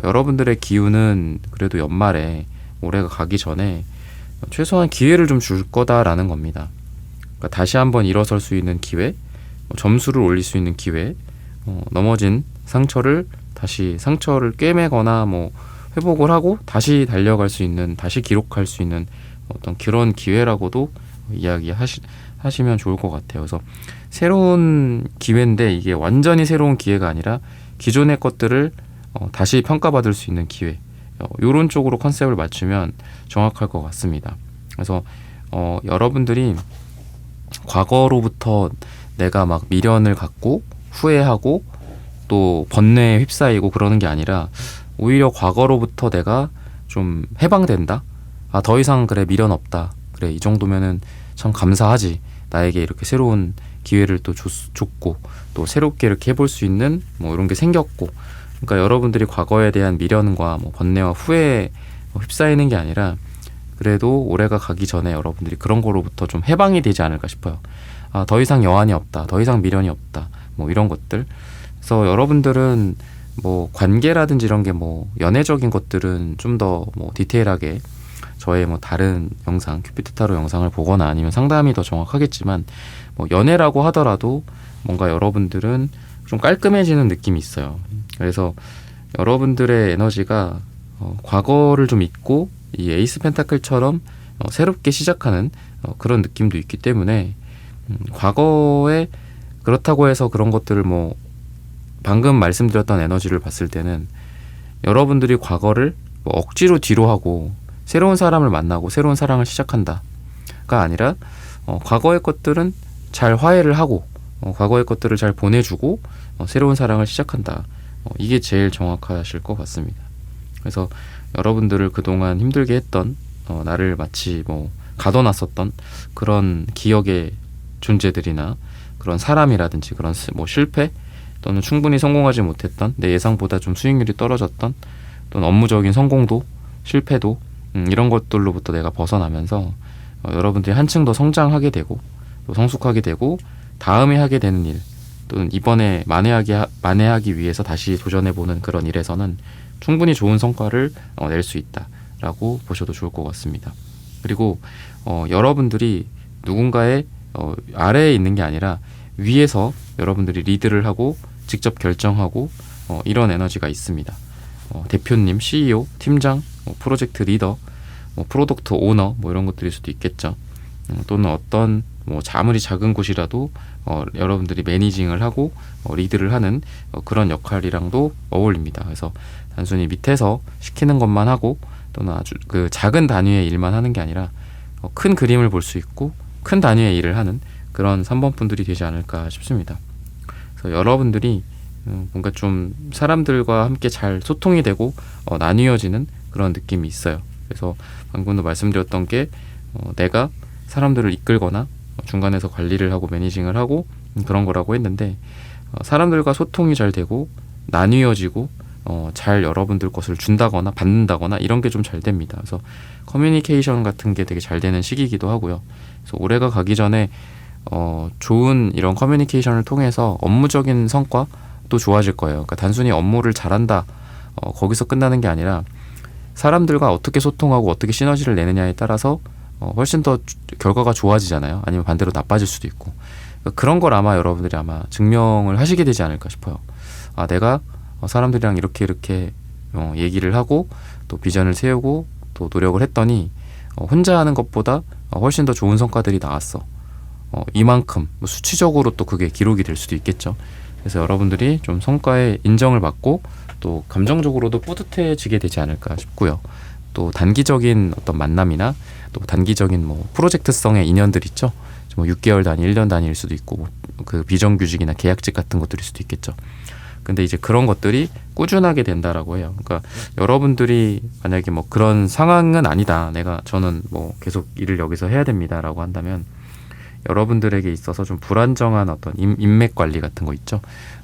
여러분들의 기운은 그래도 연말에 올해가 가기 전에 최소한 기회를 좀 줄 거다라는 겁니다. 그러니까 다시 한번 일어설 수 있는 기회, 점수를 올릴 수 있는 기회, 넘어진 상처를 꿰매거나 뭐 회복을 하고 다시 달려갈 수 있는, 다시 기록할 수 있는 어떤 그런 기회라고도 이야기하시면 좋을 것 같아요. 그래서 새로운 기회인데 이게 완전히 새로운 기회가 아니라 기존의 것들을 다시 평가받을 수 있는 기회, 이런 쪽으로 컨셉을 맞추면 정확할 것 같습니다. 그래서 여러분들이 과거로부터 내가 막 미련을 갖고 후회하고 또 번뇌에 휩싸이고 그러는 게 아니라 오히려 과거로부터 내가 좀 해방된다. 아, 더 이상 그래 미련 없다. 그래 이 정도면은 참 감사하지. 나에게 이렇게 새로운 기회를 또 줬고 또 새롭게 이렇게 해볼 수 있는 뭐 이런 게 생겼고. 그러니까 여러분들이 과거에 대한 미련과 뭐 번뇌와 후회에 휩싸이는 게 아니라 그래도 올해가 가기 전에 여러분들이 그런 거로부터 좀 해방이 되지 않을까 싶어요. 아, 더 이상 여한이 없다. 더 이상 미련이 없다. 뭐 이런 것들. 그래서 여러분들은 뭐 관계라든지 이런 게 뭐 연애적인 것들은 좀 더 뭐 디테일하게 저의 뭐 다른 영상, 큐피드 타로 영상을 보거나 아니면 상담이 더 정확하겠지만 뭐 연애라고 하더라도 뭔가 여러분들은 좀 깔끔해지는 느낌이 있어요. 그래서 여러분들의 에너지가 과거를 좀 잊고 이 에이스 펜타클처럼 새롭게 시작하는 그런 느낌도 있기 때문에 과거에 그렇다고 해서 그런 것들을 뭐 방금 말씀드렸던 에너지를 봤을 때는 여러분들이 과거를 뭐 억지로 뒤로 하고 새로운 사람을 만나고 새로운 사랑을 시작한다가 아니라 과거의 것들은 잘 화해를 하고 과거의 것들을 잘 보내주고 새로운 사랑을 시작한다. 이게 제일 정확하실 것 같습니다. 그래서 여러분들을 그동안 힘들게 했던 나를 마치 뭐 가둬놨었던 그런 기억의 존재들이나 그런 사람이라든지 그런 뭐 실패 또는 충분히 성공하지 못했던 내 예상보다 좀 수익률이 떨어졌던 또는 업무적인 성공도 실패도 이런 것들로부터 내가 벗어나면서 여러분들이 한층 더 성장하게 되고 또 성숙하게 되고 다음에 하게 되는 일 또는 이번에 만회하기 위해서 다시 도전해보는 그런 일에서는 충분히 좋은 성과를 낼 수 있다라고 보셔도 좋을 것 같습니다. 그리고 여러분들이 누군가의 아래에 있는 게 아니라 위에서 여러분들이 리드를 하고 직접 결정하고 이런 에너지가 있습니다. 대표님, CEO, 팀장, 프로젝트 리더, 프로덕트 오너 뭐 이런 것들일 수도 있겠죠. 또는 어떤 뭐 아무리 작은 곳이라도 여러분들이 매니징을 하고 리드를 하는 그런 역할이랑도 어울립니다. 그래서 단순히 밑에서 시키는 것만 하고 또는 아주 그 작은 단위의 일만 하는 게 아니라 큰 그림을 볼 수 있고 큰 단위의 일을 하는 그런 3번 분들이 되지 않을까 싶습니다. 그래서 여러분들이 뭔가 좀 사람들과 함께 잘 소통이 되고 나뉘어지는 그런 느낌이 있어요. 그래서 방금도 말씀드렸던 게 내가 사람들을 이끌거나 중간에서 관리를 하고 매니징을 하고 그런 거라고 했는데 사람들과 소통이 잘 되고 나뉘어지고 잘 여러분들 것을 준다거나 받는다거나 이런 게 좀 잘 됩니다. 그래서 커뮤니케이션 같은 게 되게 잘 되는 시기이기도 하고요. 그래서 올해가 가기 전에 좋은 이런 커뮤니케이션을 통해서 업무적인 성과도 좋아질 거예요. 그러니까 단순히 업무를 잘한다 거기서 끝나는 게 아니라 사람들과 어떻게 소통하고 어떻게 시너지를 내느냐에 따라서 훨씬 더 결과가 좋아지잖아요. 아니면 반대로 나빠질 수도 있고 그러니까 그런 걸 아마 여러분들이 아마 증명을 하시게 되지 않을까 싶어요. 아, 내가 사람들이랑 이렇게 얘기를 하고 또 비전을 세우고 또 노력을 했더니 혼자 하는 것보다 훨씬 더 좋은 성과들이 나왔어. 이만큼 수치적으로 또 그게 기록이 될 수도 있겠죠. 그래서 여러분들이 좀 성과에 인정을 받고 또 감정적으로도 뿌듯해지게 되지 않을까 싶고요. 또 단기적인 어떤 만남이나 또 단기적인 뭐 프로젝트성의 인연들 있죠. 뭐 6개월 단위, 1년 단위일 수도 있고 뭐 그 비정규직이나 계약직 같은 것들일 수도 있겠죠. 근데 이제 그런 것들이 꾸준하게 된다라고 해요. 그러니까 여러분들이 만약에 뭐 그런 상황은 아니다. 저는 뭐 계속 일을 여기서 해야 됩니다라고 한다면 여러분들에게 있어서 좀 불안정한 어떤 인맥 관리 같은 거 있죠.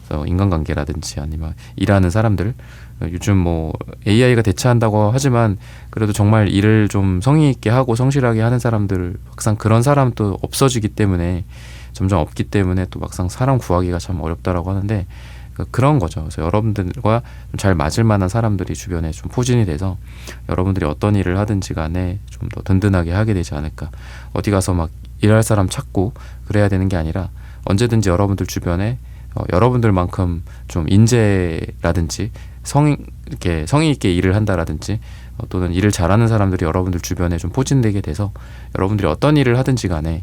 그래서 인간관계라든지 아니면 일하는 사람들, 요즘 뭐 AI가 대체한다고 하지만 그래도 정말 일을 좀 성의 있게 하고 성실하게 하는 사람들, 막상 그런 사람도 없어지기 때문에, 점점 없기 때문에 또 막상 사람 구하기가 참 어렵다라고 하는데, 그런 거죠. 그래서 여러분들과 잘 맞을 만한 사람들이 주변에 좀 포진이 돼서 여러분들이 어떤 일을 하든지 간에 좀 더 든든하게 하게 되지 않을까. 어디 가서 막 일할 사람 찾고 그래야 되는 게 아니라 언제든지 여러분들 주변에 여러분들만큼 좀 인재라든지 이렇게 성의 있게 일을 한다라든지 또는 일을 잘하는 사람들이 여러분들 주변에 좀 포진되게 돼서 여러분들이 어떤 일을 하든지 간에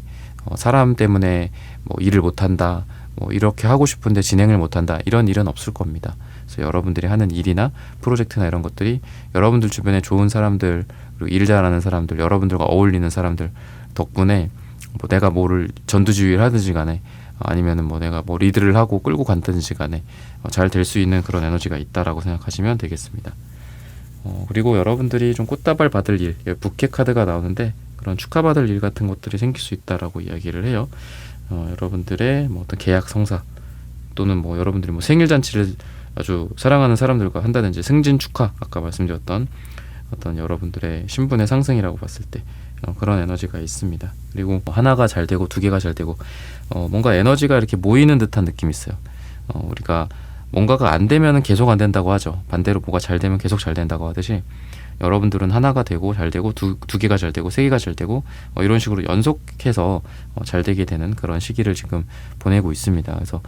사람 때문에 뭐 일을 못한다, 뭐 이렇게 하고 싶은데 진행을 못한다, 이런 일은 없을 겁니다. 그래서 여러분들이 하는 일이나 프로젝트나 이런 것들이 여러분들 주변에 좋은 사람들, 그리고 일 잘하는 사람들, 여러분들과 어울리는 사람들 덕분에 뭐 내가 뭐를 전두지휘를 하든지 간에 아니면은 뭐 내가 뭐 리드를 하고 끌고 간든지 간에 잘 될 수 있는 그런 에너지가 있다라고 생각하시면 되겠습니다. 그리고 여러분들이 좀 꽃다발 받을 일, 부캐 카드가 나오는데 그런 축하받을 일 같은 것들이 생길 수 있다라고 이야기를 해요. 여러분들의 뭐 어떤 계약 성사 또는 뭐 여러분들이 뭐 생일 잔치를 아주 사랑하는 사람들과 한다든지 승진 축하, 아까 말씀드렸던 어떤 여러분들의 신분의 상승이라고 봤을 때 그런 에너지가 있습니다. 그리고 하나가 잘 되고 두 개가 잘 되고 뭔가 에너지가 이렇게 모이는 듯한 느낌이 있어요. 우리가 뭔가가 안 되면은 계속 안 된다고 하죠. 반대로 뭐가 잘 되면 계속 잘 된다고 하듯이 여러분들은 하나가 되고 잘 되고 두 개가 잘 되고 세 개가 잘 되고 이런 식으로 연속해서 잘 되게 되는 그런 시기를 지금 보내고 있습니다. 그래서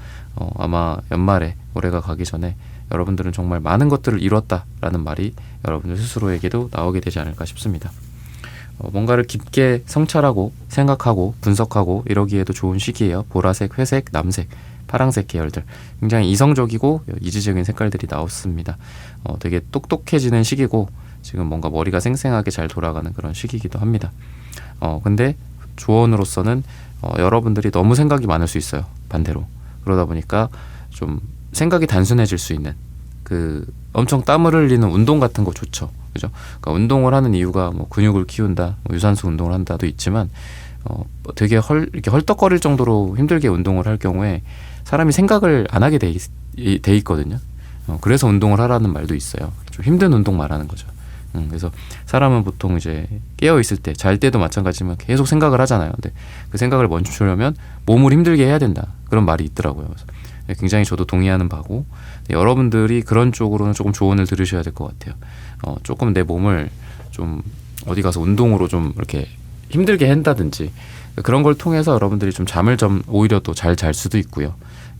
아마 연말에 올해가 가기 전에 여러분들은 정말 많은 것들을 이뤘다라는 말이 여러분들 스스로에게도 나오게 되지 않을까 싶습니다. 뭔가를 깊게 성찰하고 생각하고 분석하고 이러기에도 좋은 시기예요. 보라색, 회색, 남색, 파랑색 계열들 굉장히 이성적이고 이지적인 색깔들이 나왔습니다. 되게 똑똑해지는 시기고 지금 뭔가 머리가 생생하게 잘 돌아가는 그런 시기이기도 합니다. 근데 조언으로서는 여러분들이 너무 생각이 많을 수 있어요. 반대로. 그러다 보니까 좀 생각이 단순해질 수 있는 엄청 땀을 흘리는 운동 같은 거 좋죠. 그죠? 그러니까 운동을 하는 이유가 뭐 근육을 키운다, 뭐 유산소 운동을 한다도 있지만 되게 이렇게 헐떡거릴 정도로 힘들게 운동을 할 경우에 사람이 생각을 안 하게 돼 있거든요. 그래서 운동을 하라는 말도 있어요. 좀 힘든 운동 말하는 거죠. 그래서 사람은 보통 이제 깨어 있을 때, 잘 때도 마찬가지지만 계속 생각을 하잖아요. 근데 그 생각을 멈추려면 몸을 힘들게 해야 된다, 그런 말이 있더라고요. 그래서 굉장히 저도 동의하는 바고, 여러분들이 그런 쪽으로는 조금 조언을 들으셔야 될 것 같아요. 조금 내 몸을 좀 어디 가서 운동으로 좀 이렇게 힘들게 한다든지 그런 걸 통해서 여러분들이 좀 잠을 좀 오히려 또 잘 잘 수도 있고요.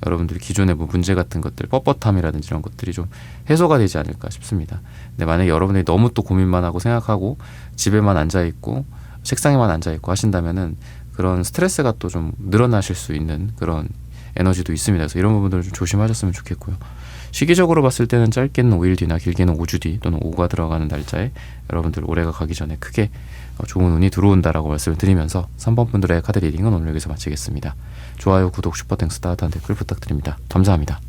여러분들이 기존의 뭐 문제 같은 것들, 뻣뻣함이라든지 이런 것들이 좀 해소가 되지 않을까 싶습니다. 근데 만약에 여러분들이 너무 또 고민만 하고 생각하고 집에만 앉아있고 책상에만 앉아있고 하신다면은 그런 스트레스가 또 좀 늘어나실 수 있는 그런 에너지도 있습니다. 그래서 이런 부분들을 좀 조심하셨으면 좋겠고요. 시기적으로 봤을 때는 짧게는 5일 뒤나 길게는 5주 뒤 또는 5가 들어가는 날짜에 여러분들 올해가 가기 전에 크게 좋은 운이 들어온다라고 말씀을 드리면서 3번 분들의 카드 리딩은 오늘 여기서 마치겠습니다. 좋아요, 구독, 슈퍼땡스, 따뜻한 댓글 부탁드립니다. 감사합니다.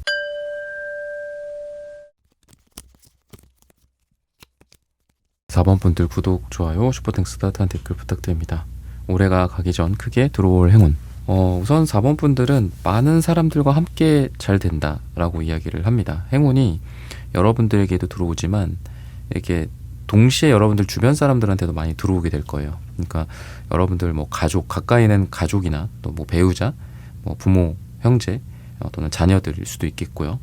(4번) 분들 구독, 좋아요, 슈퍼땡스, 따뜻한 댓글 부탁드립니다. 올해가 가기 전 크게 들어올 행운. 우선 4번 분들은 많은 사람들과 함께 잘 된다라고 이야기를 합니다. 행운이 여러분들에게도 들어오지만 이렇게 동시에 여러분들 주변 사람들한테도 많이 들어오게 될 거예요. 그러니까 여러분들 뭐 가족, 가까이 있는 가족이나 또 뭐 배우자, 뭐 부모, 형제 또는 자녀들일 수도 있겠고요.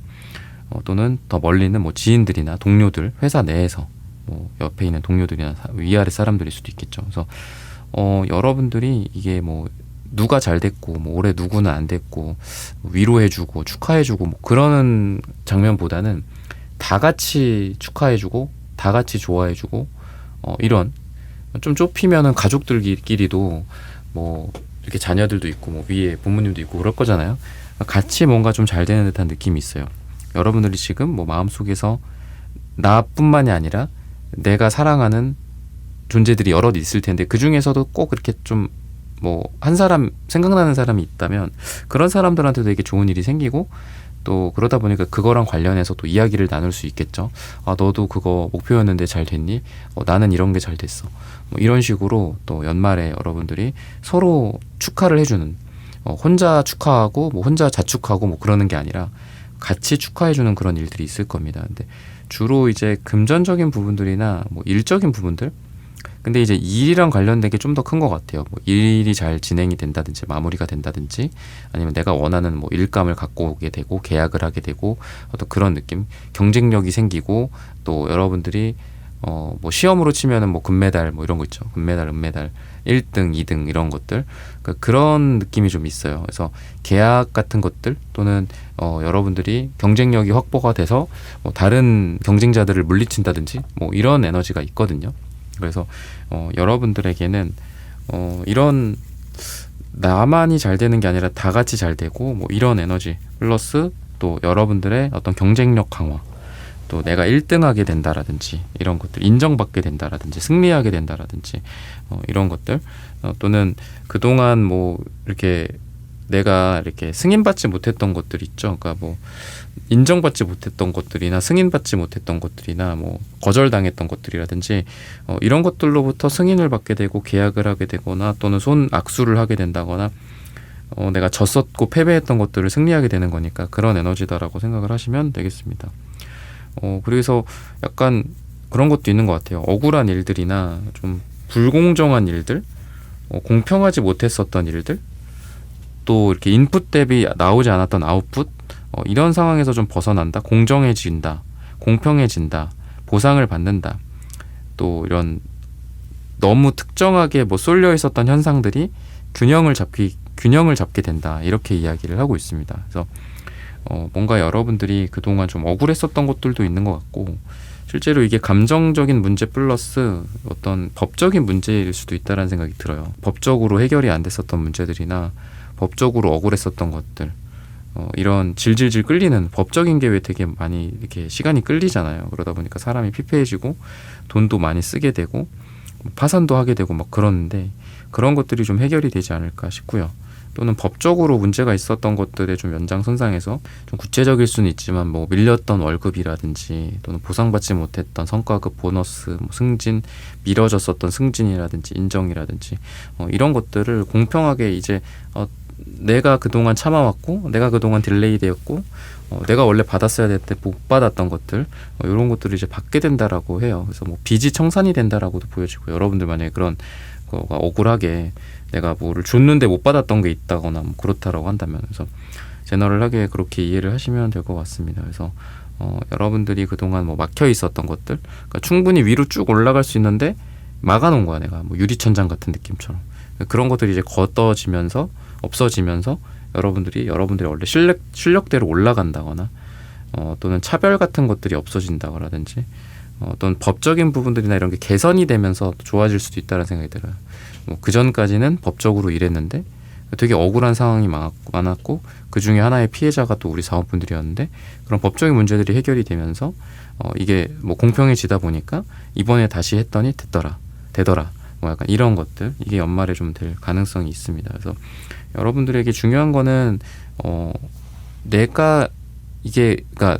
또는 더 멀리는 뭐 지인들이나 동료들, 회사 내에서 뭐 옆에 있는 동료들이나 위아래 사람들일 수도 있겠죠. 그래서 여러분들이 이게 뭐 누가 잘 됐고 뭐 올해 누구는 안 됐고 위로해주고 축하해주고 뭐 그러는 장면보다는 다 같이 축하해주고 다 같이 좋아해주고 이런 좀 좁히면은 가족들끼리도 뭐 이렇게 자녀들도 있고 뭐 위에 부모님도 있고 그럴 거잖아요. 같이 뭔가 좀 잘 되는 듯한 느낌이 있어요. 여러분들이 지금 뭐 마음속에서 나뿐만이 아니라 내가 사랑하는 존재들이 여럿 있을 텐데 그 중에서도 꼭 이렇게 좀 뭐 한 사람 생각나는 사람이 있다면 그런 사람들한테도 되게 좋은 일이 생기고 또 그러다 보니까 그거랑 관련해서 또 이야기를 나눌 수 있겠죠. 아, 너도 그거 목표였는데 잘 됐니? 나는 이런 게 잘 됐어. 뭐 이런 식으로 또 연말에 여러분들이 서로 축하를 해주는 혼자 축하하고 뭐 혼자 자축하고 뭐 그러는 게 아니라 같이 축하해주는 그런 일들이 있을 겁니다. 근데 주로 이제 금전적인 부분들이나 뭐 일적인 부분들, 근데 이제 일이랑 관련된 게 좀 더 큰 것 같아요. 뭐 일이 잘 진행이 된다든지 마무리가 된다든지 아니면 내가 원하는 뭐 일감을 갖고 오게 되고 계약을 하게 되고 어떤 그런 느낌, 경쟁력이 생기고 또 여러분들이 뭐 시험으로 치면은 뭐 금메달 뭐 이런 거 있죠. 금메달, 은메달, 1등, 2등 이런 것들, 그러니까 그런 느낌이 좀 있어요. 그래서 계약 같은 것들 또는 여러분들이 경쟁력이 확보가 돼서 뭐 다른 경쟁자들을 물리친다든지 뭐 이런 에너지가 있거든요. 그래서 여러분들에게는 이런 나만이 잘 되는 게 아니라 다 같이 잘 되고 뭐 이런 에너지 플러스 또 여러분들의 어떤 경쟁력 강화, 또 내가 1등하게 된다라든지 이런 것들, 인정받게 된다라든지 승리하게 된다라든지 이런 것들, 또는 그동안 뭐 이렇게 내가 이렇게 승인받지 못했던 것들 있죠. 그러니까 뭐 인정받지 못했던 것들이나 승인받지 못했던 것들이나 뭐 거절당했던 것들이라든지 이런 것들로부터 승인을 받게 되고 계약을 하게 되거나 또는 손 악수를 하게 된다거나 내가 졌었고 패배했던 것들을 승리하게 되는 거니까 그런 에너지다라고 생각을 하시면 되겠습니다. 그래서 약간 그런 것도 있는 것 같아요. 억울한 일들이나 좀 불공정한 일들, 공평하지 못했었던 일들, 또 이렇게 인풋 대비 나오지 않았던 아웃풋, 이런 상황에서 좀 벗어난다, 공정해진다, 공평해진다, 보상을 받는다, 또 이런 너무 특정하게 뭐 쏠려 있었던 현상들이 균형을 잡게 된다, 이렇게 이야기를 하고 있습니다. 그래서 뭔가 여러분들이 그동안 좀 억울했었던 것들도 있는 것 같고, 실제로 이게 감정적인 문제 플러스 어떤 법적인 문제일 수도 있다는 생각이 들어요. 법적으로 해결이 안 됐었던 문제들이나 법적으로 억울했었던 것들, 이런 질질질 끌리는 법적인 게 왜 되게 많이 이렇게 시간이 끌리잖아요. 그러다 보니까 사람이 피폐해지고 돈도 많이 쓰게 되고 파산도 하게 되고 막 그러는데, 그런 것들이 좀 해결이 되지 않을까 싶고요. 또는 법적으로 문제가 있었던 것들의 좀 연장선상에서 좀 구체적일 수는 있지만 뭐 밀렸던 월급이라든지 또는 보상받지 못했던 성과급, 보너스, 뭐 승진, 미뤄졌었던 승진이라든지 인정이라든지 이런 것들을 공평하게 이제 내가 그동안 참아왔고 내가 그동안 딜레이 되었고 내가 원래 받았어야 될 때 못 받았던 것들, 이런 것들을 이제 받게 된다라고 해요. 그래서 뭐 빚이 청산이 된다라고도 보여지고, 여러분들 만약에 그런 거가 억울하게 내가 뭐를 줬는데 못 받았던 게 있다거나 뭐 그렇다라고 한다면, 그래서 제너럴하게 그렇게 이해를 하시면 될 것 같습니다. 그래서 여러분들이 그동안 뭐 막혀 있었던 것들, 그러니까 충분히 위로 쭉 올라갈 수 있는데 막아놓은 거야, 내가 뭐 유리천장 같은 느낌처럼. 그런 것들이 이제 걷어지면서 없어지면서 여러분들이 원래 실력대로 올라간다거나 또는 차별 같은 것들이 없어진다거라든지 또는 법적인 부분들이나 이런 게 개선이 되면서 좋아질 수도 있다는 생각이 들어요. 뭐 그전까지는 법적으로 일했는데 되게 억울한 상황이 많았고 그 중에 하나의 피해자가 또 우리 사원분들이었는데, 그런 법적인 문제들이 해결이 되면서 이게 뭐 공평해지다 보니까 이번에 다시 했더니 되더라 뭐 약간 이런 것들, 이게 연말에 좀 될 가능성이 있습니다. 그래서 여러분들에게 중요한 거는 그러니까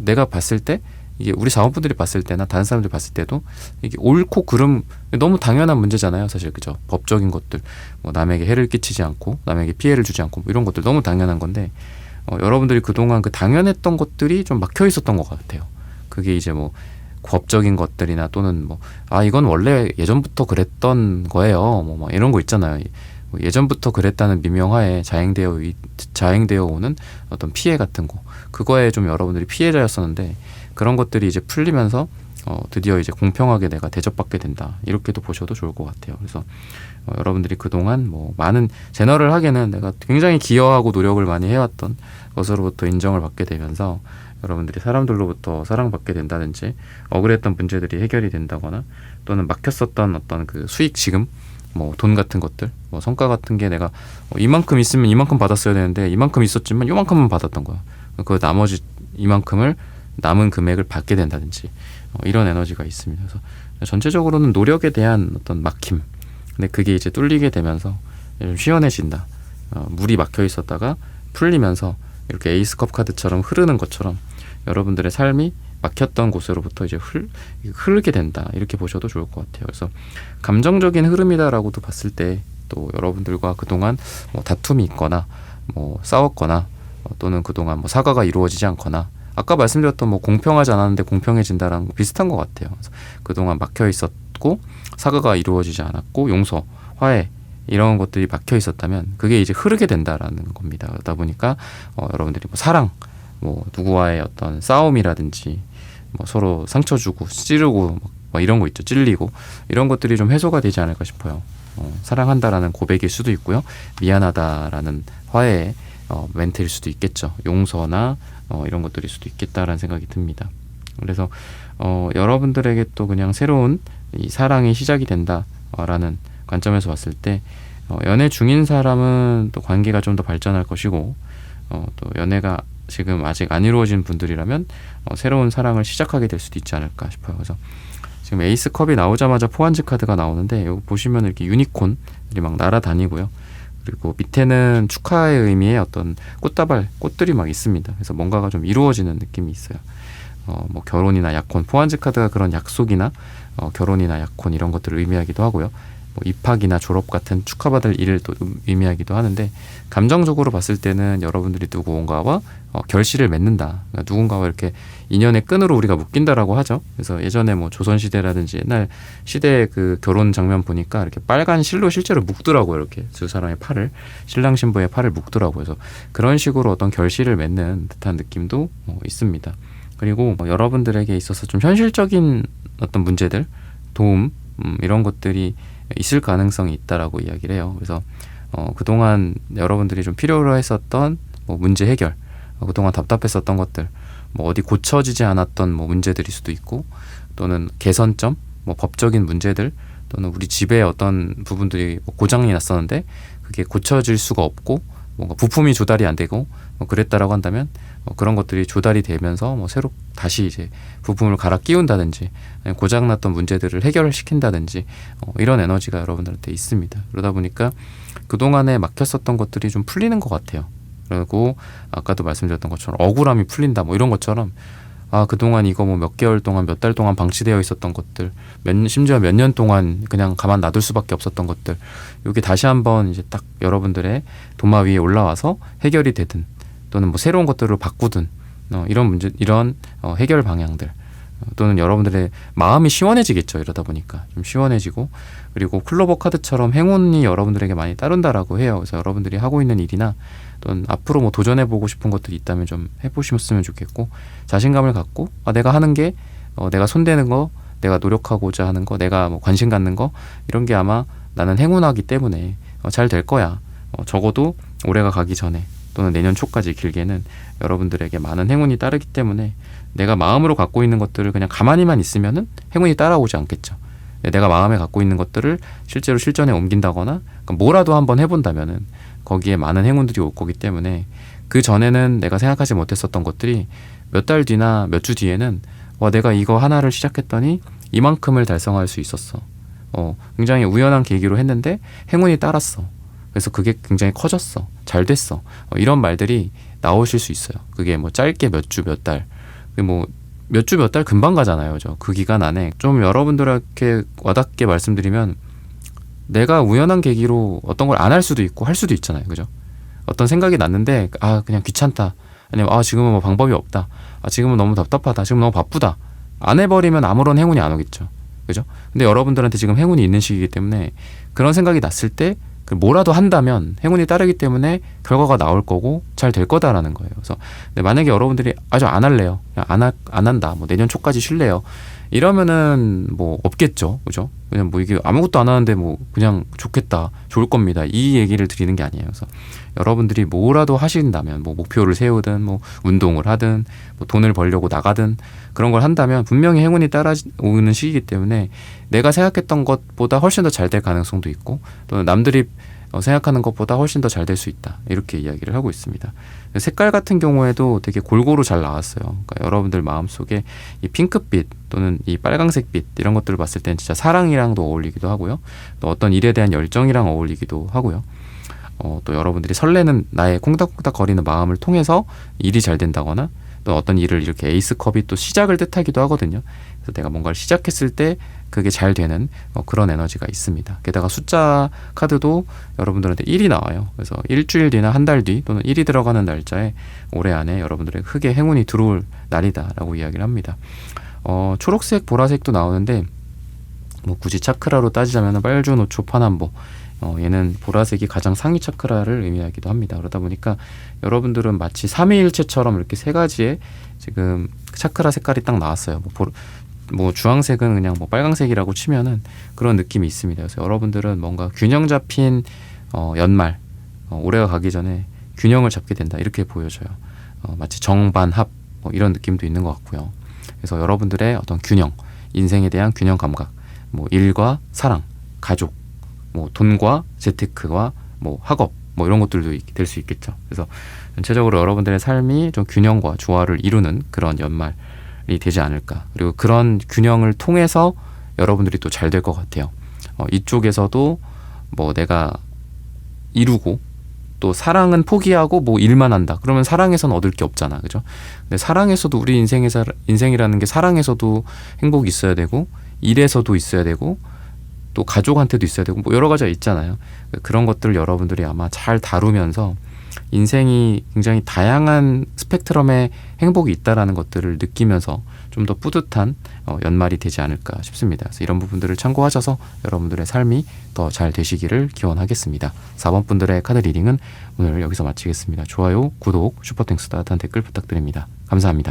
내가 봤을 때, 이게 우리 자원분들이 봤을 때나 다른 사람들이 봤을 때도 이게 옳고 그름 너무 당연한 문제잖아요, 사실. 그죠? 법적인 것들, 뭐 남에게 해를 끼치지 않고 남에게 피해를 주지 않고 뭐 이런 것들 너무 당연한 건데, 여러분들이 그동안 그 당연했던 것들이 좀 막혀 있었던 것 같아요. 그게 이제 뭐 법적인 것들이나 또는 뭐 이건 원래 예전부터 그랬던 거예요, 뭐 이런 거 있잖아요. 예전부터 그랬다는 미명하에 자행되어 오는 어떤 피해 같은 거, 그거에 좀 여러분들이 피해자였었는데 그런 것들이 이제 풀리면서 드디어 이제 공평하게 내가 대접받게 된다, 이렇게도 보셔도 좋을 것 같아요. 그래서 여러분들이 그동안 뭐 많은 제너럴하게는 내가 굉장히 기여하고 노력을 많이 해왔던 것으로부터 인정을 받게 되면서 여러분들이 사람들로부터 사랑받게 된다든지, 억울했던 문제들이 해결이 된다거나, 또는 막혔었던 어떤 그 수익 지금 뭐 돈 같은 것들, 뭐 성과 같은 게 내가 이만큼 있으면 이만큼 받았어야 되는데 이만큼 있었지만 요만큼만 받았던 거야. 그 나머지 이만큼을 남은 금액을 받게 된다든지 이런 에너지가 있습니다. 그래서 전체적으로는 노력에 대한 어떤 막힘, 근데 그게 이제 뚫리게 되면서 좀 시원해진다. 물이 막혀 있었다가 풀리면서 이렇게 에이스컵 카드처럼 흐르는 것처럼 여러분들의 삶이 막혔던 곳으로부터 이제 흐르게 된다, 이렇게 보셔도 좋을 것 같아요. 그래서 감정적인 흐름이다라고도 봤을 때, 또 여러분들과 그동안 뭐 다툼이 있거나 뭐 싸웠거나 또는 그동안 뭐 사과가 이루어지지 않거나 아까 말씀드렸던 뭐 공평하지 않았는데 공평해진다라는 거 비슷한 것 같아요. 그래서 그동안 막혀 있었고 사과가 이루어지지 않았고 용서, 화해 이런 것들이 막혀 있었다면 그게 이제 흐르게 된다라는 겁니다. 그러다 보니까 여러분들이 뭐 사랑, 뭐 누구와의 어떤 싸움이라든지 뭐 서로 상처 주고 찌르고 뭐 이런 거 있죠. 찔리고 이런 것들이 좀 해소가 되지 않을까 싶어요. 사랑한다라는 고백일 수도 있고요. 미안하다라는 화해의 멘트일 수도 있겠죠. 용서나 이런 것들일 수도 있겠다라는 생각이 듭니다. 그래서 여러분들에게 또 그냥 새로운 이 사랑이 시작이 된다라는 관점에서 봤을 때 연애 중인 사람은 또 관계가 좀 더 발전할 것이고 또 연애가 지금 아직 안 이루어진 분들이라면 새로운 사랑을 시작하게 될 수도 있지 않을까 싶어요. 그래서 지금 에이스 컵이 나오자마자 포한지 카드가 나오는데 여기 보시면 이렇게 유니콘들이 막 날아다니고요. 그리고 밑에는 축하의 의미의 어떤 꽃다발, 꽃들이 막 있습니다. 그래서 뭔가가 좀 이루어지는 느낌이 있어요. 뭐 결혼이나 약혼, 포한지 카드가 그런 약속이나 결혼이나 약혼 이런 것들을 의미하기도 하고요. 뭐 입학이나 졸업 같은 축하받을 일을 또 의미하기도 하는데 감정적으로 봤을 때는 여러분들이 누군가와 결실을 맺는다. 그러니까 누군가와 이렇게 인연의 끈으로 우리가 묶인다라고 하죠. 그래서 예전에 뭐 조선시대라든지 옛날 시대의 그 결혼 장면 보니까 이렇게 빨간 실로 실제로 묶더라고요. 이렇게 두 사람의 팔을, 신랑 신부의 팔을 묶더라고요. 그래서 그런 식으로 어떤 결실을 맺는 듯한 느낌도 있습니다. 그리고 여러분들에게 있어서 좀 현실적인 어떤 문제들, 도움 이런 것들이 있을 가능성이 있다라고 이야기를 해요. 그래서 그동안 여러분들이 좀 필요로 했었던 뭐 문제 해결, 그동안 답답했었던 것들, 뭐 어디 고쳐지지 않았던 뭐 문제들일 수도 있고 또는 개선점, 뭐 법적인 문제들 또는 우리 집에 어떤 부분들이 뭐 고장이 났었는데 그게 고쳐질 수가 없고 뭔가 부품이 조달이 안 되고 뭐 그랬다라고 한다면 그런 것들이 조달이 되면서 뭐 새로 다시 이제 부품을 갈아 끼운다든지 고장났던 문제들을 해결시킨다든지 이런 에너지가 여러분들한테 있습니다. 그러다 보니까 그동안에 막혔었던 것들이 좀 풀리는 것 같아요. 그리고 아까도 말씀드렸던 것처럼 억울함이 풀린다 뭐 이런 것처럼 그동안 이거 뭐 몇 개월 동안 몇 달 동안 방치되어 있었던 것들 심지어 몇 년 동안 그냥 가만 놔둘 수밖에 없었던 것들 이게 다시 한번 이제 딱 여러분들의 도마 위에 올라와서 해결이 되든 또는 뭐 새로운 것들을 바꾸든 이런 문제 이런 해결 방향들 또는 여러분들의 마음이 시원해지겠죠. 이러다 보니까 좀 시원해지고 그리고 클로버 카드처럼 행운이 여러분들에게 많이 따른다라고 해요. 그래서 여러분들이 하고 있는 일이나 또는 앞으로 뭐 도전해보고 싶은 것들이 있다면 좀 해보셨으면 좋겠고 자신감을 갖고 내가 하는 게 내가 손대는 거 내가 노력하고자 하는 거 내가 뭐 관심 갖는 거 이런 게 아마 나는 행운하기 때문에 잘 될 거야. 적어도 올해가 가기 전에 또는 내년 초까지 길게는 여러분들에게 많은 행운이 따르기 때문에 내가 마음으로 갖고 있는 것들을 그냥 가만히만 있으면은 행운이 따라오지 않겠죠. 내가 마음에 갖고 있는 것들을 실제로 실전에 옮긴다거나 그러니까 뭐라도 한번 해본다면은 거기에 많은 행운들이 올 거기 때문에 그 전에는 내가 생각하지 못했었던 것들이 몇 달 뒤나 몇 주 뒤에는 내가 이거 하나를 시작했더니 이만큼을 달성할 수 있었어. 굉장히 우연한 계기로 했는데 행운이 따랐어. 그래서 그게 굉장히 커졌어. 잘 됐어. 이런 말들이 나오실 수 있어요. 그게 뭐 짧게 몇 주, 몇 달. 뭐 몇 주, 몇 달 금방 가잖아요. 그 기간 안에 좀 여러분들에게 와닿게 말씀드리면 내가 우연한 계기로 어떤 걸 안 할 수도 있고 할 수도 있잖아요. 그죠? 어떤 생각이 났는데 그냥 귀찮다. 아니면 지금은 뭐 방법이 없다. 지금은 너무 답답하다. 지금 너무 바쁘다. 안 해버리면 아무런 행운이 안 오겠죠. 그죠? 근데 여러분들한테 지금 행운이 있는 시기이기 때문에 그런 생각이 났을 때 뭐라도 한다면 행운이 따르기 때문에 결과가 나올 거고 잘 될 거다라는 거예요. 그래서 만약에 여러분들이 아주 안 할래요. 그냥 안 한다. 뭐 내년 초까지 쉴래요. 이러면은 뭐 없겠죠. 그죠? 그냥 뭐 이게 아무것도 안 하는데 뭐 그냥 좋겠다. 좋을 겁니다. 이 얘기를 드리는 게 아니에요. 그래서 여러분들이 뭐라도 하신다면 뭐 목표를 세우든 뭐 운동을 하든 뭐 돈을 벌려고 나가든 그런 걸 한다면 분명히 행운이 따라오는 시기이기 때문에 내가 생각했던 것보다 훨씬 더 잘 될 가능성도 있고 또는 남들이 생각하는 것보다 훨씬 더 잘 될 수 있다. 이렇게 이야기를 하고 있습니다. 색깔 같은 경우에도 되게 골고루 잘 나왔어요. 그러니까 여러분들 마음속에 이 핑크빛 또는 이 빨강색빛 이런 것들을 봤을 때는 진짜 사랑이랑도 어울리기도 하고요. 또 어떤 일에 대한 열정이랑 어울리기도 하고요. 또 여러분들이 설레는 나의 콩닥콩닥 거리는 마음을 통해서 일이 잘 된다거나 또 어떤 일을 이렇게 에이스컵이 또 시작을 뜻하기도 하거든요. 그래서 내가 뭔가를 시작했을 때 그게 잘 되는 그런 에너지가 있습니다. 게다가 숫자 카드도 여러분들한테 1이 나와요. 그래서 일주일 뒤나 한 달 뒤 또는 1이 들어가는 날짜에 올해 안에 여러분들의 크게 행운이 들어올 날이다라고 이야기를 합니다. 초록색, 보라색도 나오는데 뭐 굳이 차크라로 따지자면 빨주노초, 파남보, 얘는 보라색이 가장 상위 차크라를 의미하기도 합니다. 그러다 보니까 여러분들은 마치 삼위일체처럼 이렇게 세 가지의 지금 차크라 색깔이 딱 나왔어요. 뭐 주황색은 그냥 뭐 빨강색이라고 치면은 그런 느낌이 있습니다. 그래서 여러분들은 뭔가 균형 잡힌 연말, 올해가 가기 전에 균형을 잡게 된다, 이렇게 보여져요. 마치 정반합 뭐 이런 느낌도 있는 것 같고요. 그래서 여러분들의 어떤 균형, 인생에 대한 균형 감각, 뭐 일과 사랑, 가족, 뭐 돈과 재테크와 뭐 학업, 뭐 이런 것들도 될 수 있겠죠. 그래서 전체적으로 여러분들의 삶이 좀 균형과 조화를 이루는 그런 연말이 되지 않을까. 그리고 그런 균형을 통해서 여러분들이 또 잘 될 것 같아요. 이쪽에서도 뭐 내가 이루고 또 사랑은 포기하고 뭐 일만 한다. 그러면 사랑에서는 얻을 게 없잖아, 그죠? 근데 사랑에서도 우리 인생이라는 게 사랑에서도 행복이 있어야 되고 일에서도 있어야 되고 또 가족한테도 있어야 되고 뭐 여러 가지가 있잖아요. 그런 것들을 여러분들이 아마 잘 다루면서 인생이 굉장히 다양한 스펙트럼의 행복이 있다라는 것들을 느끼면서 좀 더 뿌듯한 연말이 되지 않을까 싶습니다. 그래서 이런 부분들을 참고하셔서 여러분들의 삶이 더 잘 되시기를 기원하겠습니다. 4번 분들의 카드 리딩은 오늘 여기서 마치겠습니다. 좋아요, 구독, 슈퍼땡스 따뜻한 댓글 부탁드립니다. 감사합니다.